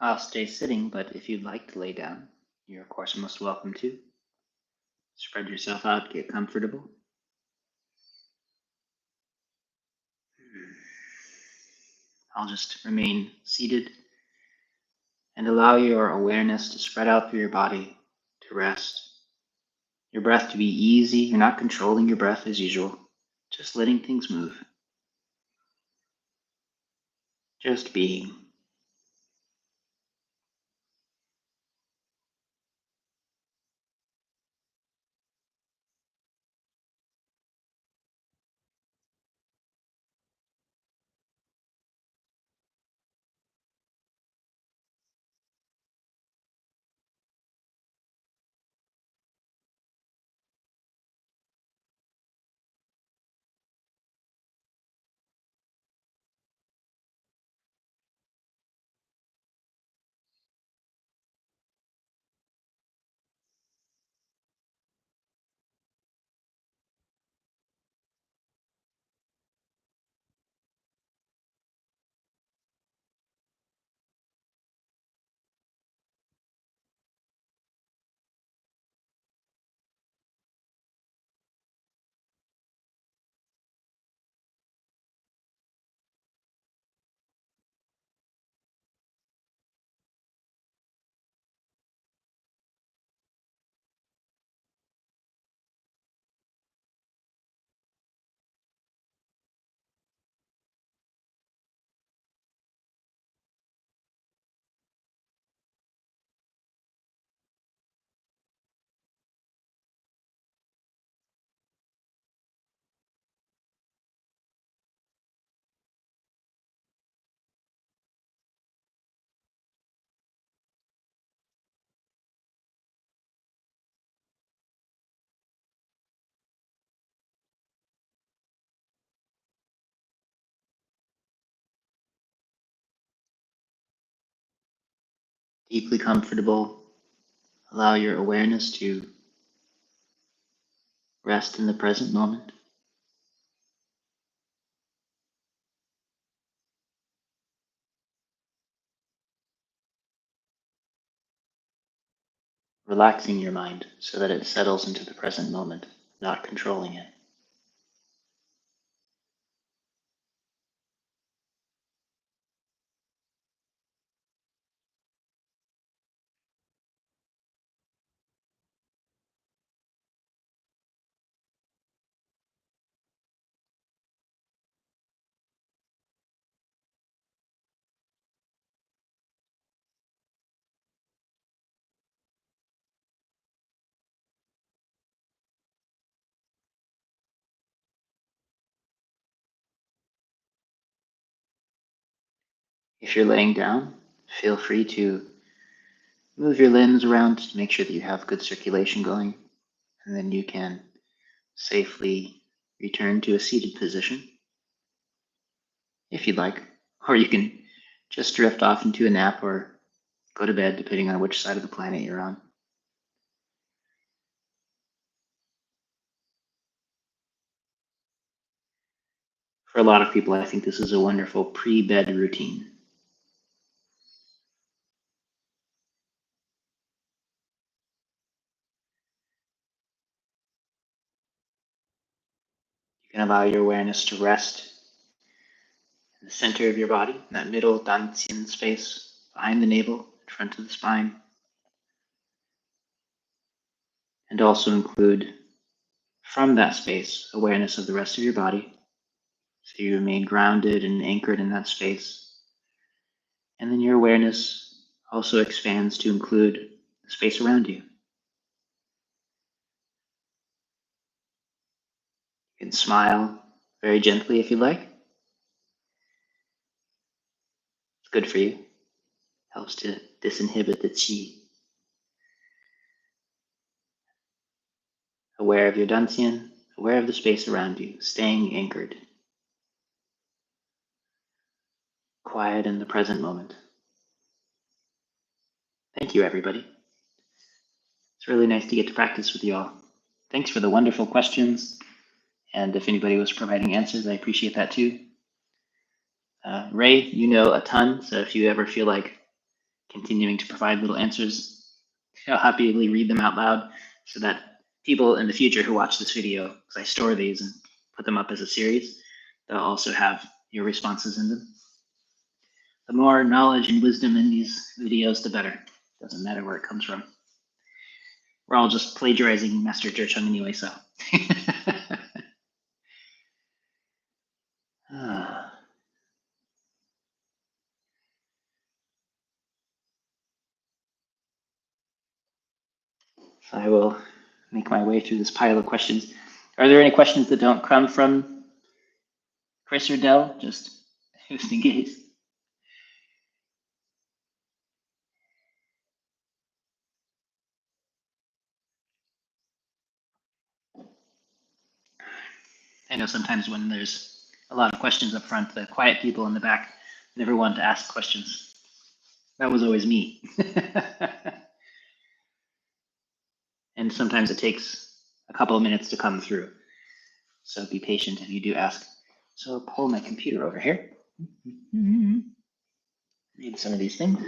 I'll stay sitting, but if you'd like to lay down, you're of course most welcome to. Spread yourself out, get comfortable. I'll just remain seated and allow your awareness to spread out through your body, to rest. Your breath to be easy. You're not controlling your breath as usual, just letting things move. Just being. Deeply comfortable. Allow your awareness to rest in the present moment. Relaxing your mind so that it settles into the present moment, not controlling it. If you're laying down, feel free to move your limbs around to make sure that you have good circulation going, and then you can safely return to a seated position if you'd like, or you can just drift off into a nap or go to bed depending on which side of the planet you're on. For a lot of people, I think this is a wonderful pre-bed routine. You can allow your awareness to rest in the center of your body, in that middle dantian space, behind the navel, in front of the spine, and also include, from that space, awareness of the rest of your body, so you remain grounded and anchored in that space. And then your awareness also expands to include the space around you. You can smile very gently if you like. It's good for you. Helps to disinhibit the qi. Aware of your dantian, aware of the space around you, staying anchored. Quiet in the present moment. Thank you, everybody. It's really nice to get to practice with you all. Thanks for the wonderful questions. And if anybody was providing answers, I appreciate that too. Ray, you know a ton, so if you ever feel like continuing to provide little answers. I'll happily read them out loud so that people in the future who watch this video, because I store these and put them up as a series, they'll also have your responses in them. The more knowledge and wisdom in these videos, the better. Doesn't matter where it comes from. We're all just plagiarizing Master ZhiCheng anyway, so. So I will make my way through this pile of questions. Are there any questions that don't come from Chris or Del? Just in case. I know sometimes when there's a lot of questions up front, the quiet people in the back never want to ask questions. That was always me. And sometimes it takes a couple of minutes to come through. So be patient if you do ask. So I'll pull my computer over here. Read some of these things.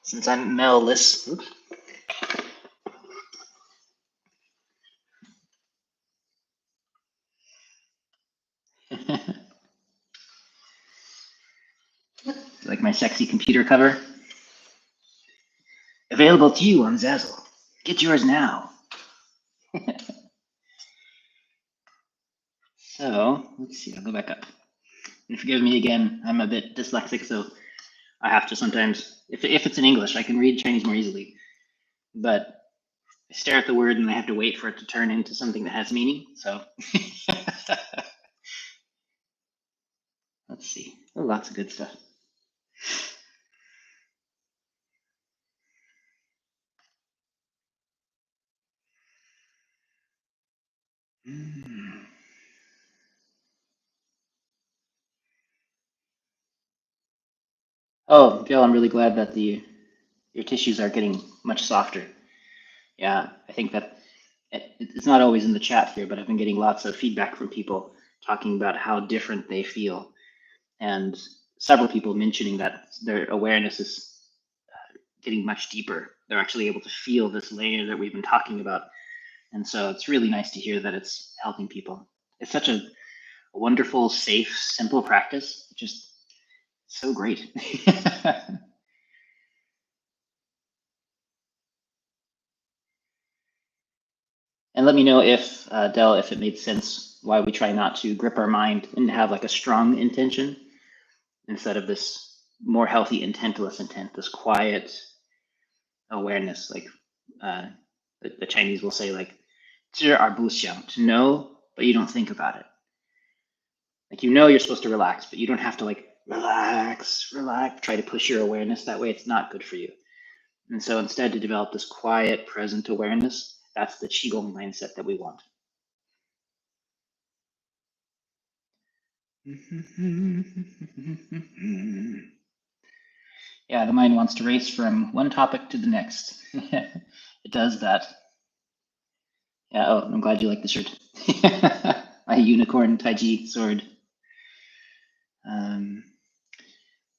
Since I'm Mel-less, oops. Like my sexy computer cover. Available to you on Zazzle. Get yours now. So let's see, I'll go back up. And forgive me again, I'm a bit dyslexic, so I have to sometimes, if it's in English, I can read Chinese more easily. But I stare at the word and I have to wait for it to turn into something that has meaning, so. Let's see, oh, lots of good stuff. Oh, Gail, I'm really glad that your tissues are getting much softer. Yeah, I think that it's not always in the chat here, but I've been getting lots of feedback from people talking about how different they feel. And several people mentioning that their awareness is getting much deeper. They're actually able to feel this layer that we've been talking about. And so it's really nice to hear that it's helping people. It's such a wonderful, safe, simple practice. Just so great. And let me know if, Del, if it made sense why we try not to grip our mind and have like a strong intention instead of this more healthy intentless intent, this quiet awareness. Like the Chinese will say like, 知而不想, to know, but you don't think about it. Like, you know you're supposed to relax, but you don't have to like, relax, try to push your awareness that way. It's not good for you. And so instead to develop this quiet, present awareness, that's the Qigong mindset that we want. Yeah, the mind wants to race from one topic to the next. It does that. Yeah, oh, I'm glad you like the shirt. My unicorn Taiji sword.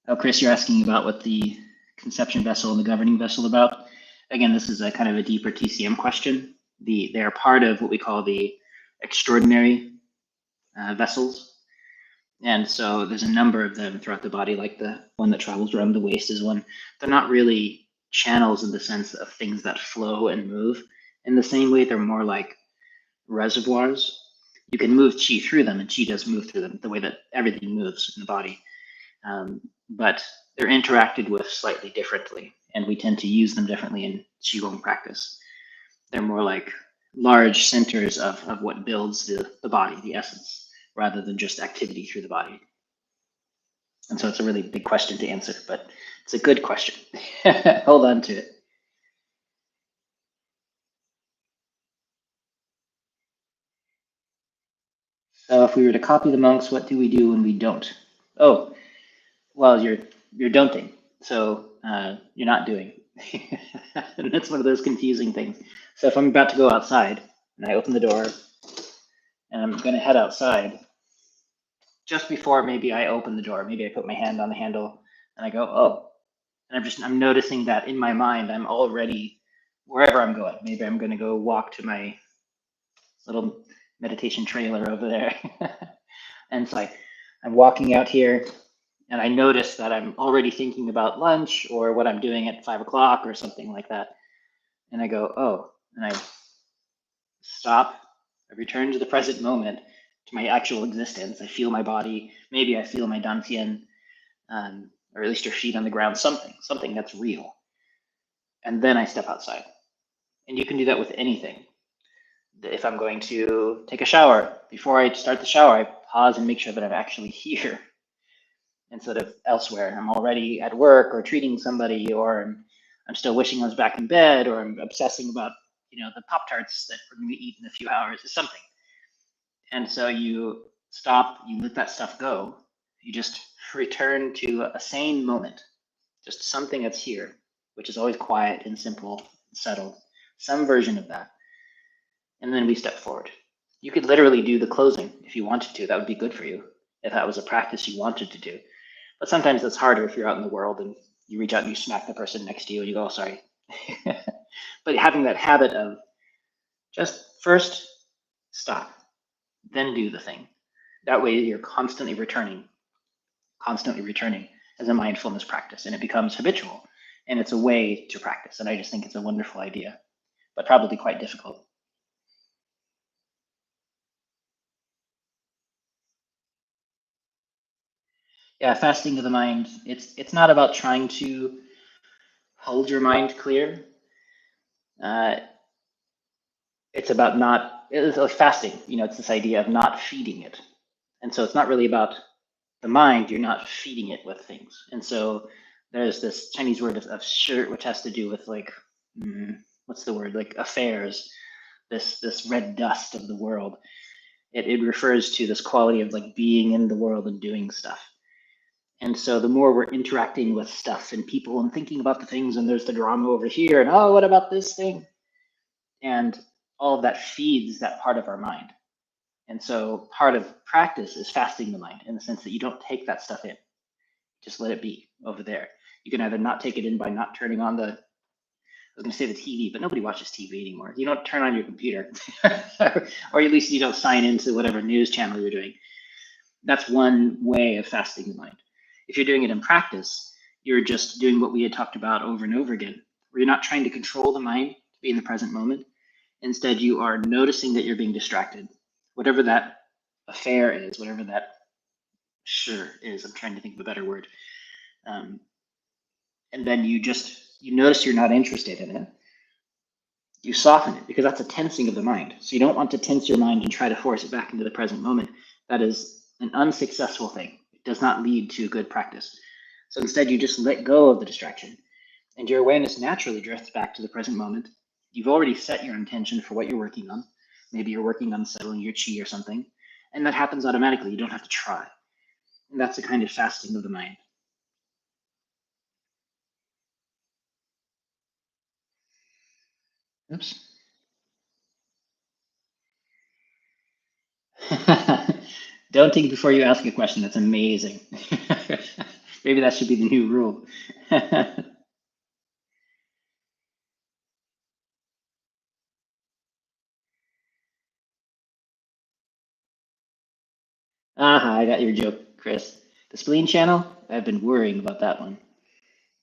Oh, Chris, you're asking about what the conception vessel and the governing vessel about. Again, this is a kind of a deeper TCM question. They are part of what we call the extraordinary vessels. And so there's a number of them throughout the body, like the one that travels around the waist is one. They're not really channels in the sense of things that flow and move. In the same way, they're more like reservoirs. You can move qi through them, and qi does move through them the way that everything moves in the body. But they're interacted with slightly differently, and we tend to use them differently in Qigong practice. They're more like large centers of what builds the body, the essence, rather than just activity through the body. And so it's a really big question to answer, but it's a good question. Hold on to it. So if we were to copy the monks, what do we do when we don't? Oh, well, you're don'ting, so you're not doing. And that's one of those confusing things. So if I'm about to go outside and I open the door and I'm going to head outside, just before maybe I open the door, maybe I put my hand on the handle and I go, oh, And I'm noticing that in my mind, I'm already wherever I'm going. Maybe I'm going to go walk to my little meditation trailer over there. And so I'm walking out here and I notice that I'm already thinking about lunch or what I'm doing at 5 o'clock or something like that. And I go, oh, and I stop, I return to the present moment, to my actual existence. I feel my body, maybe I feel my dantian, or at least your feet on the ground, something that's real. And then I step outside. And you can do that with anything. If I'm going to take a shower, before I start the shower, I pause and make sure that I'm actually here instead of elsewhere. I'm already at work or treating somebody, or I'm still wishing I was back in bed, or I'm obsessing about, the Pop-Tarts that we're going to eat in a few hours or something. And so you stop, you let that stuff go. You just return to a sane moment, just something that's here, which is always quiet and simple, and settled, some version of that. And then we step forward. You could literally do the closing if you wanted to. That would be good for you if that was a practice you wanted to do. But sometimes it's harder if you're out in the world and you reach out and you smack the person next to you and you go, oh, sorry. But having that habit of just first stop, then do the thing. That way you're constantly returning as a mindfulness practice, and it becomes habitual, and it's a way to practice. And I just think it's a wonderful idea, but probably quite difficult. Yeah, fasting of the mind, it's not about trying to hold your mind clear. It's about it's like fasting, it's this idea of not feeding it. And so it's not really about the mind, you're not feeding it with things. And so there's this Chinese word of shirt, which has to do with like, what's the word? Like affairs, this red dust of the world. It refers to this quality of like being in the world and doing stuff. And so the more we're interacting with stuff and people and thinking about the things, and there's the drama over here, and oh, what about this thing? And all of that feeds that part of our mind. And so part of practice is fasting the mind in the sense that you don't take that stuff in. Just let it be over there. You can either not take it in by not turning on I was going to say the TV, but nobody watches TV anymore. You don't turn on your computer, or at least you don't sign into whatever news channel you're doing. That's one way of fasting the mind. If you're doing it in practice, you're just doing what we had talked about over and over again, where you're not trying to control the mind to be in the present moment. Instead, you are noticing that you're being distracted, whatever that affair is, whatever that is. I'm trying to think of a better word. And then you notice you're not interested in it. You soften it, because that's a tensing of the mind. So you don't want to tense your mind and try to force it back into the present moment. That is an unsuccessful thing. It does not lead to good practice. So instead, you just let go of the distraction, and your awareness naturally drifts back to the present moment. You've already set your intention for what you're working on. Maybe you're working on settling your chi or something, and that happens automatically. You don't have to try. And that's a kind of fasting of the mind. Oops. Don't think before you ask a question. That's amazing. Maybe that should be the new rule. Aha, I got your joke, Chris. The spleen channel? I've been worrying about that one.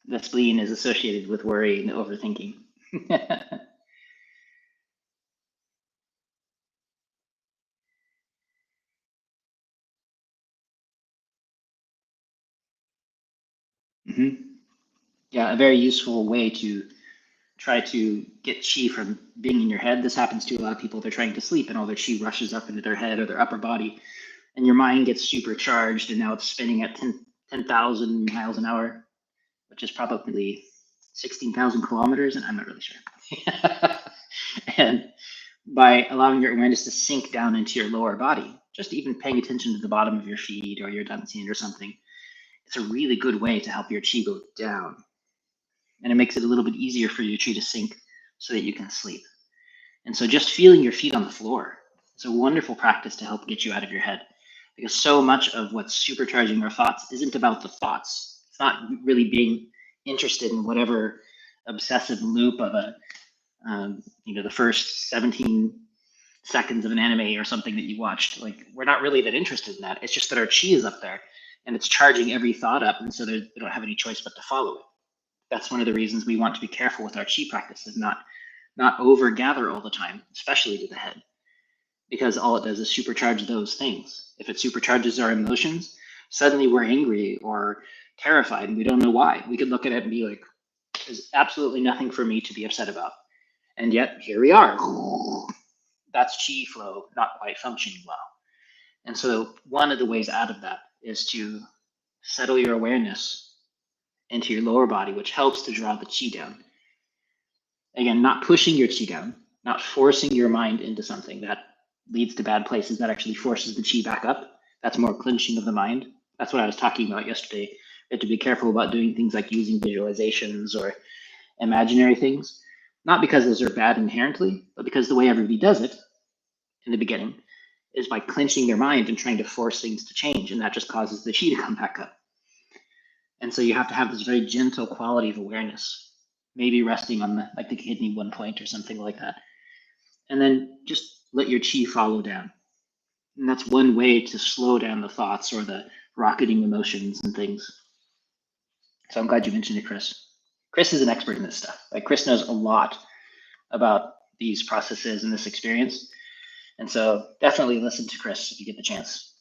The spleen is associated with worry and overthinking. Hmm. Yeah, a very useful way to try to get chi from being in your head. This happens to a lot of people. They're trying to sleep and all their chi rushes up into their head or their upper body, and your mind gets supercharged, and now it's spinning at 10,000 miles an hour, which is probably 16,000 kilometers, and I'm not really sure. And by allowing your awareness to sink down into your lower body, just even paying attention to the bottom of your feet or your dantian or something, it's a really good way to help your chi go down. And it makes it a little bit easier for your chi to sink so that you can sleep. And so just feeling your feet on the floor is a wonderful practice to help get you out of your head, because so much of what's supercharging our thoughts isn't about the thoughts. It's not really being interested in whatever obsessive loop of a, the first 17 seconds of an anime or something that you watched. Like, we're not really that interested in that. It's just that our chi is up there and it's charging every thought up, and so they don't have any choice but to follow it. That's one of the reasons we want to be careful with our chi practices, not over gather all the time, especially to the head, because all it does is supercharge those things. If it supercharges our emotions, suddenly we're angry or terrified and we don't know why. We could look at it and be like, there's absolutely nothing for me to be upset about. And yet here we are. That's chi flow not quite functioning well. And so one of the ways out of that is to settle your awareness into your lower body, which helps to draw the chi down. Again, not pushing your chi down, not forcing your mind into something that leads to bad places, that actually forces the chi back up. That's more clenching of the mind. That's what I was talking about yesterday. We have to be careful about doing things like using visualizations or imaginary things, not because those are bad inherently, but because the way everybody does it in the beginning is by clenching their mind and trying to force things to change, and that just causes the chi to come back up. And so you have to have this very gentle quality of awareness, maybe resting on the kidney 1 point or something like that, and then just let your chi follow down. And that's one way to slow down the thoughts or the rocketing emotions and things. So I'm glad you mentioned it, Chris. Chris is an expert in this stuff. Like, Chris knows a lot about these processes and this experience. And so definitely listen to Chris if you get the chance.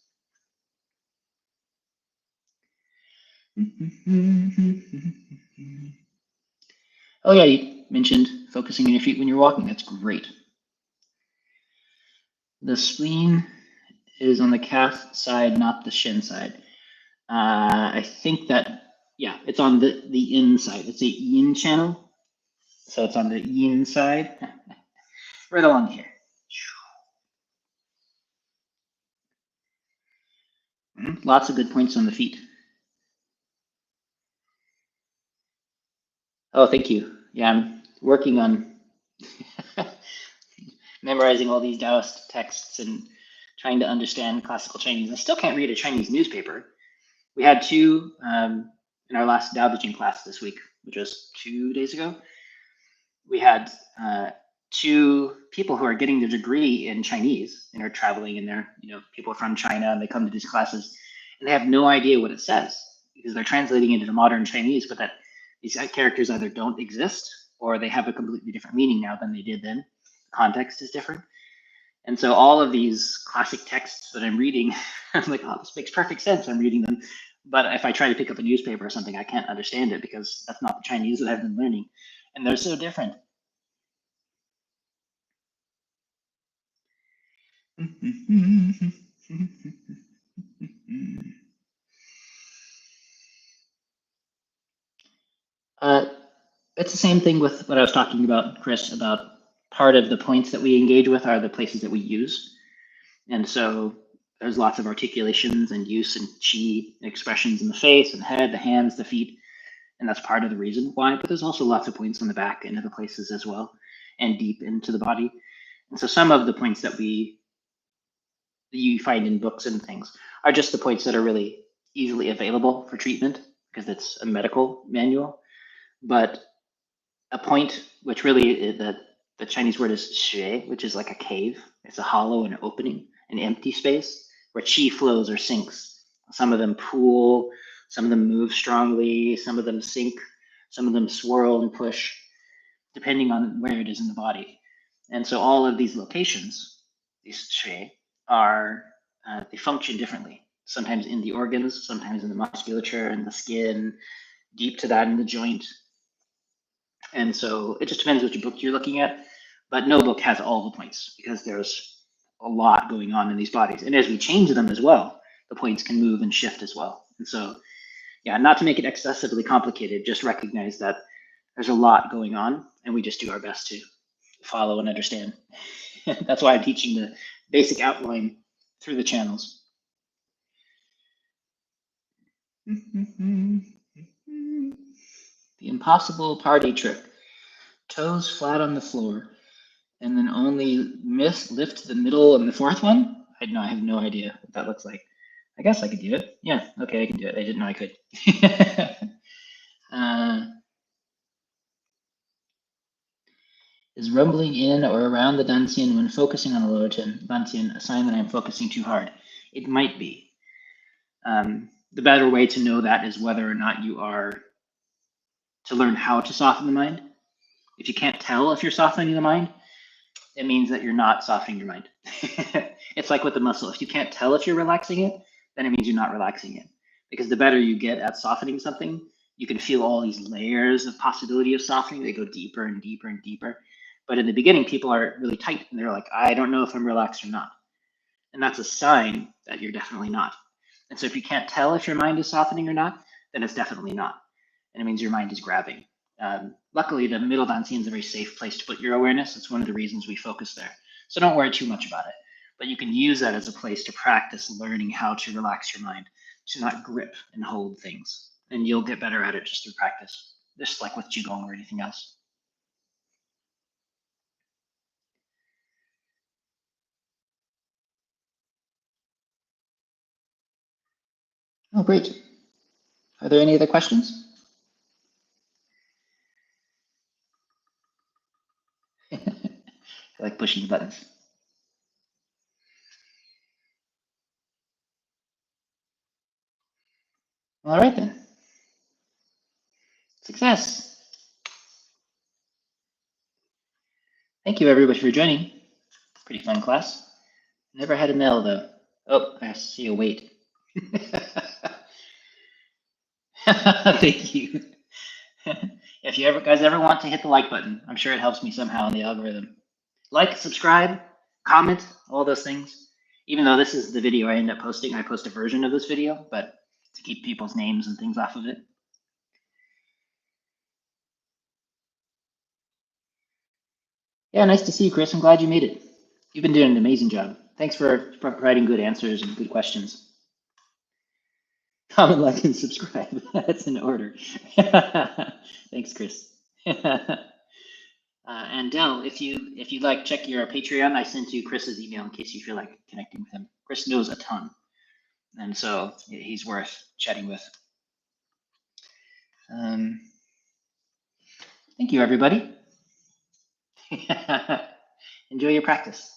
Oh yeah, you mentioned focusing on your feet when you're walking. That's great. The spleen is on the calf side, not the shin side. I think that, yeah, it's on the inside. It's a yin channel. So it's on the yin side. Right along here. Lots of good points on the feet. Oh, thank you. Yeah, I'm working on memorizing all these Daoist texts and trying to understand classical Chinese. I still can't read a Chinese newspaper. We had two in our last Dao De Jing class this week, which was 2 days ago. We had two people who are getting their degree in Chinese and are traveling, and they're people from China, and they come to these classes and they have no idea what it says because they're translating it into modern Chinese, but that these characters either don't exist or they have a completely different meaning now than they did then. The context is different. And so all of these classic texts that I'm reading, I'm like, oh, this makes perfect sense. I'm reading them. But if I try to pick up a newspaper or something, I can't understand it because that's not the Chinese that I've been learning. And they're so different. It's the same thing with what I was talking about, Chris, about part of the points that we engage with are the places that we use. And so there's lots of articulations and use and chi expressions in the face and the head, the hands, the feet. And that's part of the reason why, but there's also lots of points on the back and other places as well, and deep into the body. And so some of the points that you find in books and things are just the points that are really easily available for treatment because it's a medical manual. But a point, which really the Chinese word is xue, which is like a cave. It's a hollow, an opening, an empty space where chi flows or sinks. Some of them pool, some of them move strongly, some of them sink, some of them swirl and push, depending on where it is in the body. And so all of these locations, these xue, they function differently. Sometimes in the organs, sometimes in the musculature and the skin, deep to that in the joint. And so it just depends which book you're looking at, but no book has all the points because there's a lot going on in these bodies. And as we change them as well, the points can move and shift as well. And so, yeah, not to make it excessively complicated, just recognize that there's a lot going on and we just do our best to follow and understand. That's why I'm teaching the basic outline through the channels. The impossible party trick. Toes flat on the floor, and then only lift the middle and the fourth one? I have no idea what that looks like. I guess I could do it. Yeah, okay, I can do it. I didn't know I could. Is rumbling in or around the dantian when focusing on the lower dantian a sign that I'm focusing too hard? It might be. The better way to know that is whether or not you are to learn how to soften the mind. If you can't tell if you're softening the mind, it means that you're not softening your mind. It's like with the muscle. If you can't tell if you're relaxing it, then it means you're not relaxing it. Because the better you get at softening something, you can feel all these layers of possibility of softening. They go deeper and deeper and deeper. But in the beginning, people are really tight and they're like, I don't know if I'm relaxed or not. And that's a sign that you're definitely not. And so if you can't tell if your mind is softening or not, then it's definitely not. And it means your mind is grabbing. Luckily, the middle dantian is a very safe place to put your awareness. It's one of the reasons we focus there. So don't worry too much about it. But you can use that as a place to practice learning how to relax your mind, to not grip and hold things. And you'll get better at it just through practice, just like with Qigong or anything else. Oh, great. Are there any other questions? I like pushing the buttons. All right, then. Success. Thank you, everybody, for joining. Pretty fun class. Never had an L, though. Oh, I see a wait. Thank you. If you guys ever want to hit the like button, I'm sure it helps me somehow in the algorithm. Like, subscribe, comment, all those things. Even though this is the video I end up posting, I post a version of this video, but to keep people's names and things off of it. Yeah, nice to see you, Chris. I'm glad you made it. You've been doing an amazing job. Thanks for providing good answers and good questions. Comment, like, and subscribe. That's in order. Thanks, Chris. And Del, if you'd like, check your Patreon. I sent you Chris's email in case you feel like connecting with him. Chris knows a ton, and so he's worth chatting with. Thank you, everybody. Enjoy your practice.